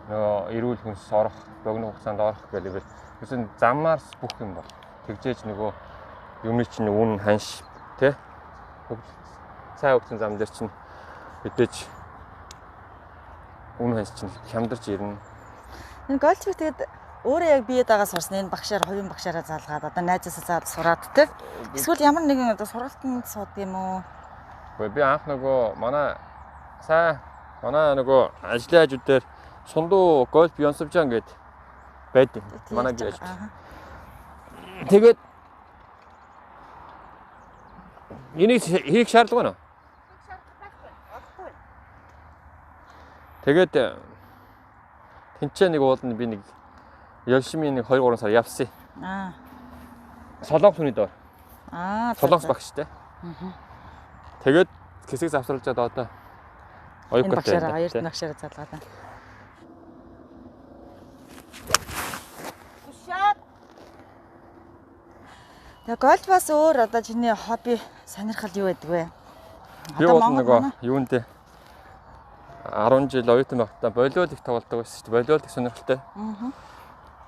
нөгөө эрүүл хүнс орох, богино хугацаанд орох гэдэг нь замаар бүх юм бол. Тэгжээж нөгөө юмны чинь үн ханш тий. Цай хөгжсөн зам дээр чинь мэдээж үн ханш чинь хямдарч ирнэ. Энэ гольф тэгээд өөрөө яг биед байгаа сурсан энэ багшаар хувийн багшаараа заалгаад одоо найзаасаа заад сураад тий. Эсвэл ямар нэгэн одоо сургалтанд суудаг юм уу? Би анх нөгөө манай нөгөө ажлын хажууд дээр Сунду гольф Бьонсовжан гээд байдаг. Манай гэж. Тэгээд энийг хийх шаардлага байна уу? Тэгээд тэнцээ нэг ууланд би нэг Ёлшимын нэг 2-3 сар явсан. Солонгос хүний доор. Солонгос багштай. Тэгээд хэсэг завсарлажаад одоо оюуктай байна. Баярт багшаараа залгаад байна. Тэгээ гольфоос өөр одоо чиний хобби сонирхол юу байдаг вэ? Би бол нөгөө юундээ 10 жил оюутан байхдаа волейбол их тоглодог байсан шүү дээ. Волейбол их сонирхолтой.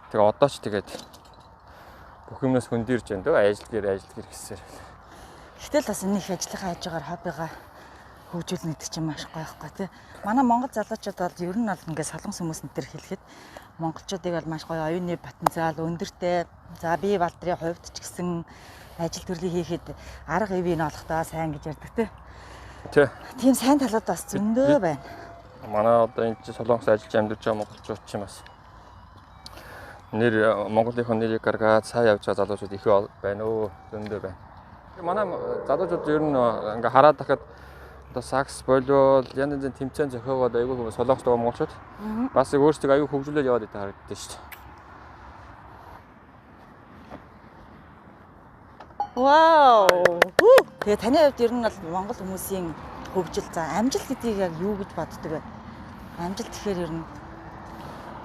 Тэгээ одоо ч тэгээд бүх юмнаас хөндөрж байна дөө ажил гэр гэсээр. Гэтэл бас энэ их ажлынхаа хажуугаар хоббигаа хөгжүүлнэ гэдэг чинь маш гоё байхгүй тий. Манай монгол залуучууд бол ер нь бол ингээд солонгос хүмүүс нэтер хэлэхэд монголчуудыг бол маш гоё оюуны потенциал өндөртэй. За бие балдрын хувьд ч гэсэн ажил төрлийг хийхэд арга ивийн олохдоо сайн гэж ярьдаг те. Тий. Тийм сайн талууд бас зөндөө байна. Манай одоо энэ Солонгос ажиллаж амьдарч байгаа монголчууд ч юм бас нэр Монголынхон нэрийг гаргаад сайн явж байгаа залуучууд их байна өө, зөндөө байна. Манай залуучууд ер нь ингээ хараад тахад одоо сакс болоо янз янзын тэмцээн зохиогоод айгүй хүмүүс Солонгост байгаа монголчууд бас өөрсдөө айгүй хөгжүүлээд яваад байгаа харагддаг шүү дээ. Вау! Тэгээ таны хувьд ер нь бол монгол хүмүүсийн хөгжил за амжилт гэдгийг яг юу гэж боддөг вэ? Амжилт гэхээр ер нь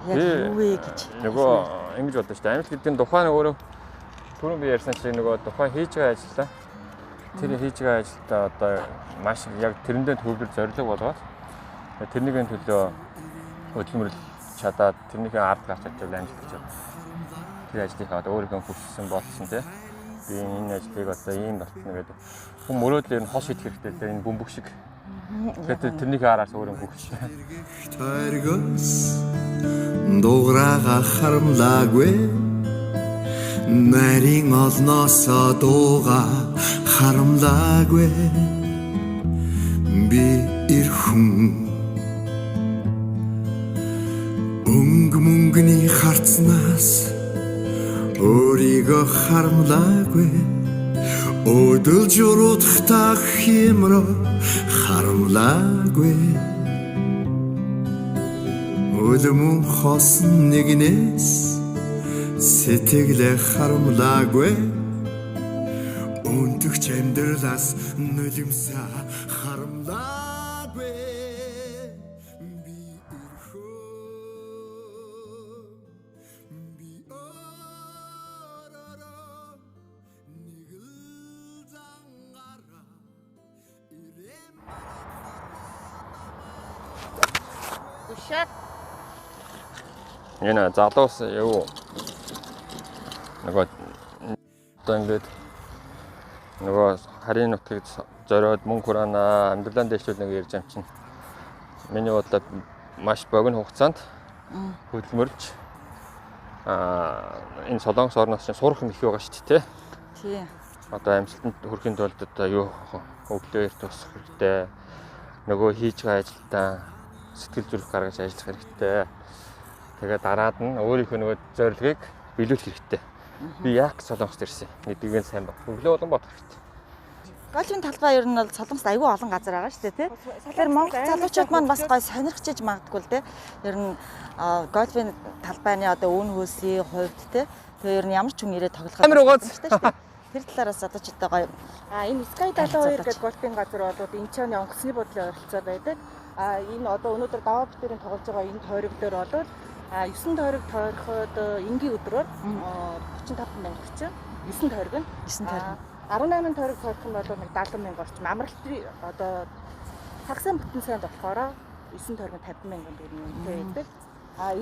яг юу вэ гэж. Нөгөө ингэж бодож шүү дээ. Амжилт гэдэг нь тухайн өөрөө түрүүн би ярьсан шиг нөгөө тухайн хийж байгаа ажиллаа. Тэр хийж байгаа ажилдаа одоо маш яг тэрэндээ төвлөр зориг болгоод тэрнийхэн төлөө хөдөлмөрлөж чадаад тэрнийхээ ард гарч чадвал амжилт гэж байна. Тэр ажлынхаа одоо өөрийнхөө хүссэн болсон тийм. Би энэ ажлыг одоо ийм болтно гэдэг. Хүн мөрөөдөл нь хол шийдэх хэрэгтэй л энэ бөмбөг шиг. Тэгэхээр тэрнийхээ араас өөрөө хөгж. Тойргос дуурайга харамлаагүй. Нарийн олноосоо дууга харамлаагүй. Би ирхэн өнгө мөнгөний харцнаас өөрийгөө харамлаагүй. Өдөл журуудахтаа хэмрээ харамлаагүй. Өлмөн хосон нэгнээс сэтгэлээ харамлаагүй. Өнтөгч амьдралаас нулимсаа харамлаагүй. Энэ залуус юу нөгөө одоо ингээд нөгөө харийн нутгийг зориод мөнгө хураана амьдралаа дэвшүүлнэ гэж ярьж юм чинь миний бодлоор маш богино хугацаанд хөдөлмөрч энэ Солонгос орноос чинь сурах их байгаа шүү дээ тий. Одоо амжилтанд хүрэхин тулд одоо юу өглөө эрт тусах хэрэгтэй. Нөгөө хийж байгаа ажилдаа сэтгэл зүрх гаргаж ажиллах хэрэгтэй. Тэгээ дараад нь өөрийнхөө нөгөө зорилгыг биелүүлэх хэрэгтэй. Би яг Солонгост ирсэн. Нэгдүгээр нь сайн баг. Өглөө болон бодох хэрэгтэй. Гольфийн талбай ер нь бол Солонгост айгүй олон газар байгаа шүү дээ тий. Тэгэхээр монгол залуучууд маань бас гой сонирхчиж магадгүй л тий. Ер нь гольфийн талбайны одоо үн хөөсийн хувьд тий. Тэгээ ер нь ямар ч хүн ирээд тоглох хэрэгтэй шүү дээ. Тэр талаараас одоо ч одоо гоё. Энэ Sky 72 гэдэг гольфийн газар болоод Инчоны онгоцны бодлын ойролцоо байдаг. Энэ одоо өнөөдөр даваа битэрийн тоглож байгаа энэ тойрог дээр болоод 9 тойрог тойроход энгийн өдрөөр 35,000 орчим. 9 тойрог нь 9 тойрог. 18 тойрог тойрох нь бол нэг 70,000 орчим. Амралтын одоо таксан бүтэн сайн болохоор 9 тойрог 50,000 төгрөг үнэтэй байдаг.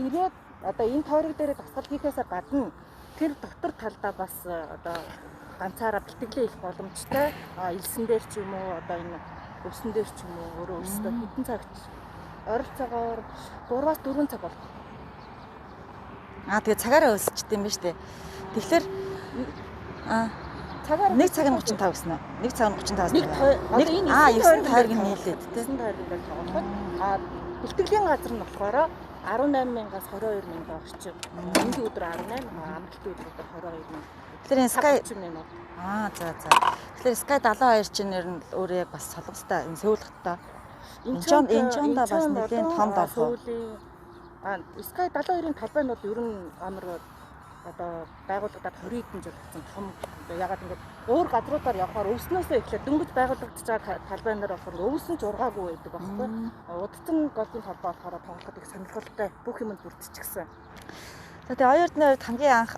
Ирээд одоо энэ тойрог дээр дасгал хийхээс гадна тэр дотор талдаа бас одоо ганцаараа бэлтгэлээ их боломжтой. Элсэн дээр ч юм уу одоо энэ өвсөн дээр ч юм уу өөрөө өөрсдөө хэдэн цагт ойролцоогоор 3-4 цаг болдог. Тэгээ цагаараа өсчихдээ юм ба штэ. Тэгэхээр цагаар 1 цаг 35 гэсэн үү? 1 цаг 35. Нэг энэ 9 тойрог нь нийлээд тий. 9 тойрог дээр тоглоход бэлтгэлийн газар нь болохоор 18,000-аас 22,000 орчим. Энгийн өдөр 18, амралтын өдөр 22,000. Тэгэхээр энэ Sky за. Тэгэхээр Sky 72 чинь нэр нь өөрөө яг бас Солонгостой энэ Сөүлхттэй. Энчондоо бас нэлийн том дорхоо. Sky 72-ын талбайнууд ер нь амар одоо байгууллагад 20 хэдэн жил болсон том. Ягаад ингээд өөр газруудаар явхаар өвснөөсөө эхлээд дөнгөж байгуулагдаж байгаа талбайнаар болохоор өвсөн ч ургаагүй байдаг байхгүй. Удацсан гольфийн талбай болохоор тоглоход их сонирхолтой бүх юмд бүрдчихсэн. Тэгээ оюутны хувьд хамгийн анх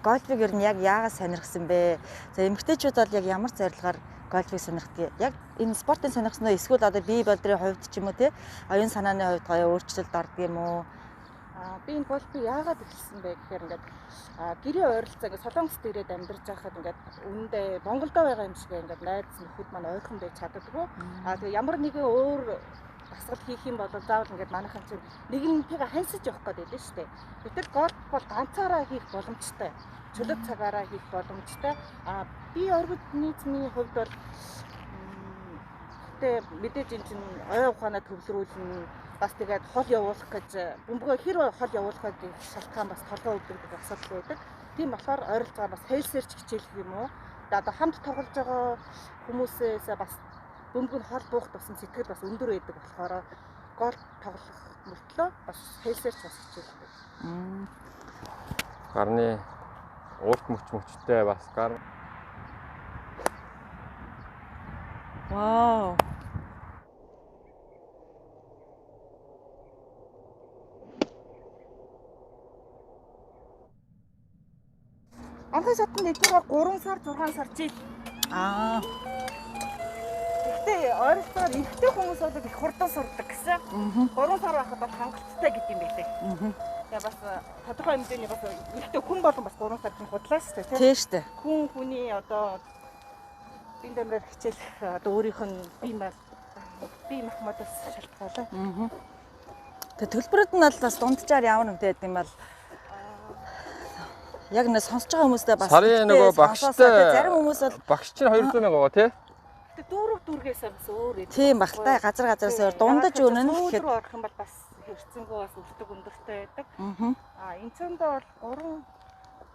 гольфыг ер нь яг яагаад сонирхсан бэ? За эмэгтэйчүүд бол яг ямар зорилгоор гольфыг сонирхдаг? Яг энэ спортын сонирхсноо эсвэл одоо бие болдрын хувьд ч юм уу те оюун санааны хувьд гоё өөрчлөлт ордог юм уу? Би энэ гольфыг яагаад эхэлсэн бэ гэхээр ингээд гэрээ ойролцоо ингээд Солонгост ирээд амьдарч байхад ингээд үүндээ Монголдо байгаа юм шиг ингээд найз нөхөд маань ойрхон байж чаддаггүй. Тэгээ ямар нэгэн өөр дасгал хийх юм бол заавал ингээд манайхан чинь нэгнтэйгээ хансаж явах гээд байлаа шүү дээ. Гэтэл гольф бол ганцаараа хийх боломжтой. Чөлөөт цагаараа хийх боломжтой. Би оргидны эзний хувьд бол тэ мэдээж энэ чинь оюун ухаанаа төвлөрүүлнэ. Бас тэгээд хол явуулах гэж бөмбөгөө хэр хол явуулах гэж шалтгаан бас толгой өвдөгдөг асуудал байдаг. Тийм болохоор ойролцоогоо бас хэлсэрч хичээлэх юм уу? Одоо хамт тоглож байгаа хүмүүсээс бас бөмбөг нь хол буух тусам сэтгэл бас өндөр байдаг болохоор гол тоглох мөртлөө бас хэлсэрч бас хичээлдэг. Гарны уурт мөчтэй бас гар. Вау. Анхны шатнд эдгээр 3 сар 6 сар жил. Гэхдээ ойролцоогоор ихтэй хүмүүс бол их хурдан сурдаг гэсэн. 3 сар байхад бол хангалттай гэдэг юм байлээ. Тэгээ бас тодорхой хэмжээний бас ихтэй хүн болон бас 3 сар худлаа шүү дээ. Тийм шүү дээ. Хүний одоо бие даамраар хичээлэх одоо өөрийнх нь бие махбодоос шалтгаалаа. Тэгээ төлбөрүүд нь бас дунджаар ямар нэмтэй байд юм бол яг нэг сонсож байгаа хүмүүстэй бас сарын нөгөө багштай зарим хүмүүс бол багш чинь 200 мянга тий. Тэгээ дүүргээс бас өөр юм. Тийм багтай газраас өөр дундаж өнө нь гэхэд орох юм бол бас хэрцэнгөө бас өртөг өндөртэй байдаг. Энэ цөндөө бол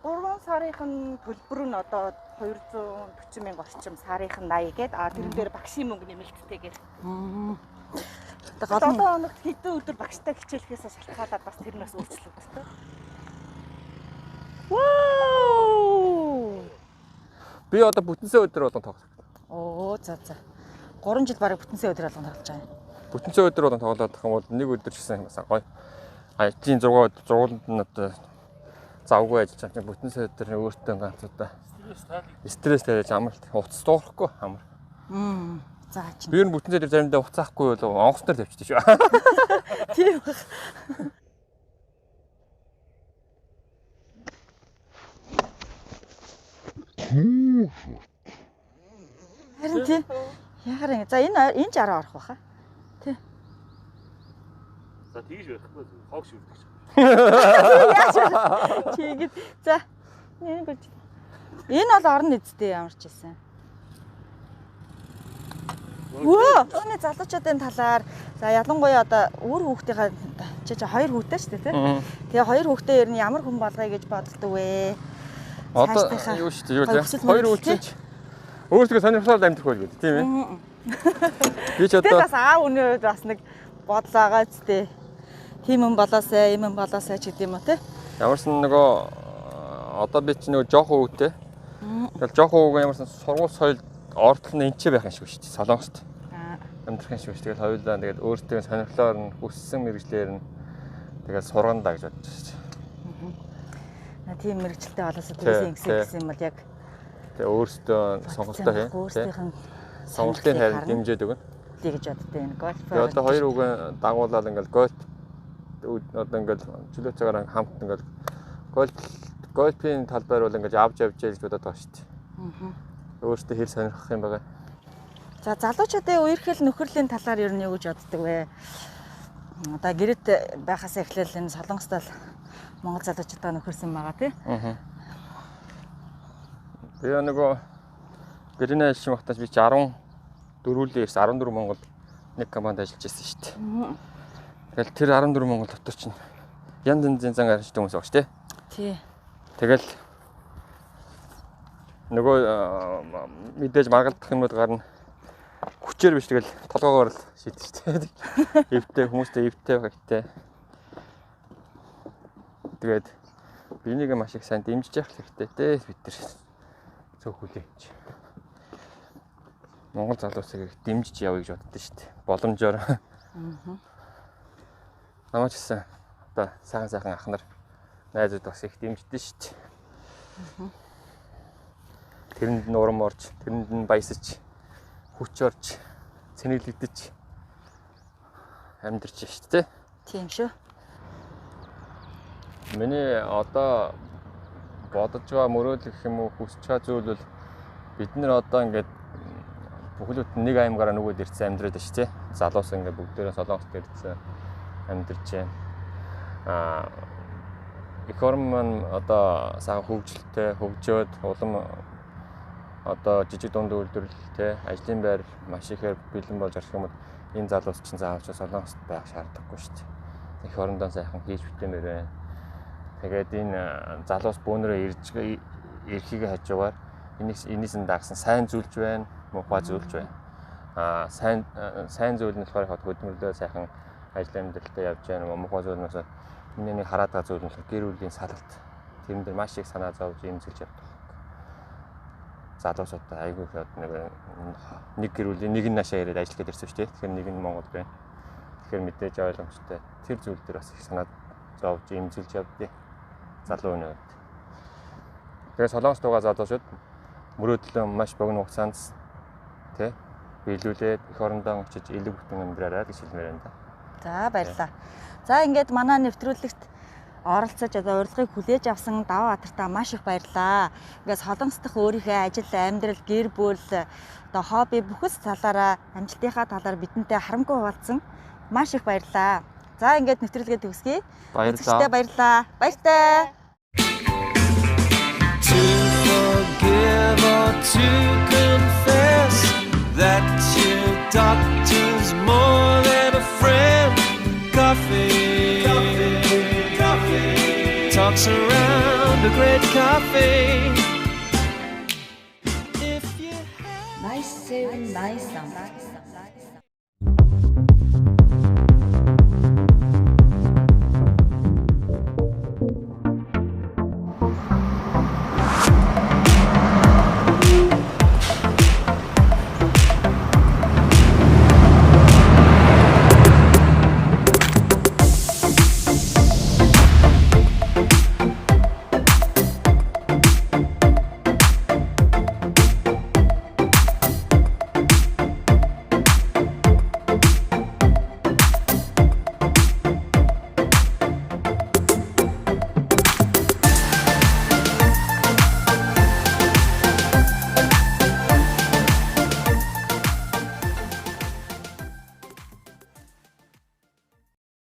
3 сарын төлбөр нь одоо 240 мянга орчим сарын 80 гээд тэрэн дээр багшийн мөнгө нэмэлттэйгээр. Одоо хоногт хэдэн өдөр багштай хичээлэхээс шалтгаалаад бас тэр нас өөрчлөгдсөн. Вау! Би одоо бүтэнсээ өдөр болгон тоглох. Оо за. 3 жил бараг бүтэнсээ өдөр болгон тоглож байгаа юм. Бүтэнсээ өдөр болгон тоглоод байх юм бол нэг өдөр гэсэн юм байна. Гоё. Ажлын зургууланд нь одоо завгүй ажиллаж байгаа. Бүтэнсээ өдөр өөртөө ганц удаа стресс тавьж амралт уцс дуурахгүй амар. За чинь. Би ер нь бүтэнсээ өдөр заримдаа уцаахгүй бол онгоцноор тавьчихдаг шүү. Тийм баг. Харин тий. Ягараа. За энэ ч араа орох баха. Тий. За тэгж байхгүй хог шүрдэг. Чигэд. За. Энэ бол орон эзтэй ямарч ийсэн. Өнөө залуучуудын талаар за ялангуяа одоо өөр хүүхдийнхаа чи 2 хүүтэй шүү дээ тий. Тэгээ 2 хүүхдээ ер нь ямар хүн болгоё гэж боддог вэ? Одоо юу шүү дээ юу тий. 2 хүүтэй өөрсдөө сонирхолтой амьдрах байл гэдэг тийм ээ. Би ч одоо бас аав өнөө бас нэг бодлоогаа зү тийм юм болоосай, юм болоосай ч гэдэг юм уу тий. Ямарсан нөгөө одоо би ч нөгөө жоохон хүүтэй. Тэгэл жоохон хүүгээ ямарсан сургууль соёл ордол нь энчээ байх юм шиг шүү дээ. Солонгост. Амьдрах юм шиг шүү. Тэгэл хоёулаа тэгээд өөртөө сонирхлоор нь хүссэн мэрэгчлэр нь тэгэл сургана гэж бодож байна. Тийм мэрэгчлээ болоосоо тэгсэн гэсэн юм бол яг тэгээ өөртөө сонголтоо хий. Өөртөөхөн сонголтын хайр дэмжиж өгнө. Тэгж боддоо энэ гольф. Тэгээ одоо 2 хүүгээ дагуулаад ингээл гольф одоо ингээл чөлөө цагаараа хамт ингээл гольфийн талбайр бол ингээд авч явж яж бодоод байгаа шүү дээ. Өөртөө хэл сонирхох юм байгаа. За залуучуудын үерхэл нөхөрлийн талаар ер нь юу гэж боддог вэ? Одоо гэрэт байхаас эхлээл энэ Солонгост л Монгол залуучуудаа нөхөрсөн байгаа тий. Тэгээ нөгөө гэрэнэ ажиллаж байхдаа би 14-ээс 14 Монгол нэг компанид ажиллаж байсан шүү дээ. Тэгэл тэр 14 Монгол дотор чинь янз янзын зан гарчтай хүмүүс байгаа шүү дээ. Тий. Тэгэл нөгөө мэдээж маргалдах юмуд гарна. Хүчээр биш тэгэл толгоогоор л шийдэж шүү дээ. Эвтэй хүмүүстэй эвтэй багтай. Тэгээд бинийг маш их сайн дэмжиж явах хэрэгтэй те бид нар цөөхүүлээч. Монгол залуусыг дэмжиж явъя гэж боддоо шүү дээ. Боломжоор. Намайг ч гэсэн одоо сайхан ах нар найзууд бас их дэмждэж шүү дээ. Тэрэнд нь урам орж, тэрэнд нь баясаж, хүч орж, цэнэглэгдэж амьдарч шүү дээ. Тийм шүү. Миний одоо бодож байгаа мөрөөдөл гэх юм уу хүсэж байгаа зүйл бол бид нэр одоо ингээд бүхлөд нэг аймгаараа нөгөөд ирсэн амьдраад шүү дээ. Залуус ингээд бүгдээрээ Солонгост ирсэн амьдарч байна. Их орн маань одоо сайн хөгжилтэй хөгжөөд улам одоо жижиг дунд үйлдвэрлэл те ажлын байр маш ихээр бэлэн болж арах юм бол энэ залуус чинь заавалч Солонгост байх шаардлагагүй шүү дээ. Эх орондоо сайхан хийж битэмээр байна. Тэгээд энэ залуус бөөнөрөө эрхийг хажуугаар энэс нь дагсан сайн зүйлж байна, муухай зүйлж байна. Сайн зүйл нь болохоор хөдөлмөрлөө сайхан ажил амьдралдаа явж байна. Муухай зүйл нь бас миний нэг хараад байгаа зүйл нь гэр бүлийн салалт. Тэрэн дээр маш их санаа зовж эмзэлж явдаг. Залуусуудаа айгүй нэг гэр бүлийн нэг нь наашаа ирээд ажиллах гэж ирсэн шүү дээ. Тэгэхээр нэг нь Монгол байна. Тэгэхээр мэдээж ойлгомжтой. Тэр зүйл дээр бас их санаа зовж эмзэлж явдیں۔ Залуу өнөө. Тэгээд Солонгос тугаа залуучууд мөрөөдлөө маш богино хугацаанд тий биелүүлээд эх орондоо очиж илүү бүтэн амьдраарай гэж хэлмээр байна да. За баярлалаа. За ингээд манай нэвтрүүлэгт оролцож одоо урилгыг хүлээж авсан Даваа Баатартаа маш их баярлалаа. Ингээд Солонгос дахь өөрийнхөө ажил, амьдрал, гэр бүл, одоо хобби бүхэл талаараа амжилтынхаа талаар бидэнтэй харамгүй хуваалцсан маш их баярлалаа. За ингээд нэвтрүүлгээ төгсгье. Баярлалаа. Баярлалаа. Баяртай. To forgive or to confess that your doctor's more than a friend. Coffee talks around a great cafe. Nice 7 nice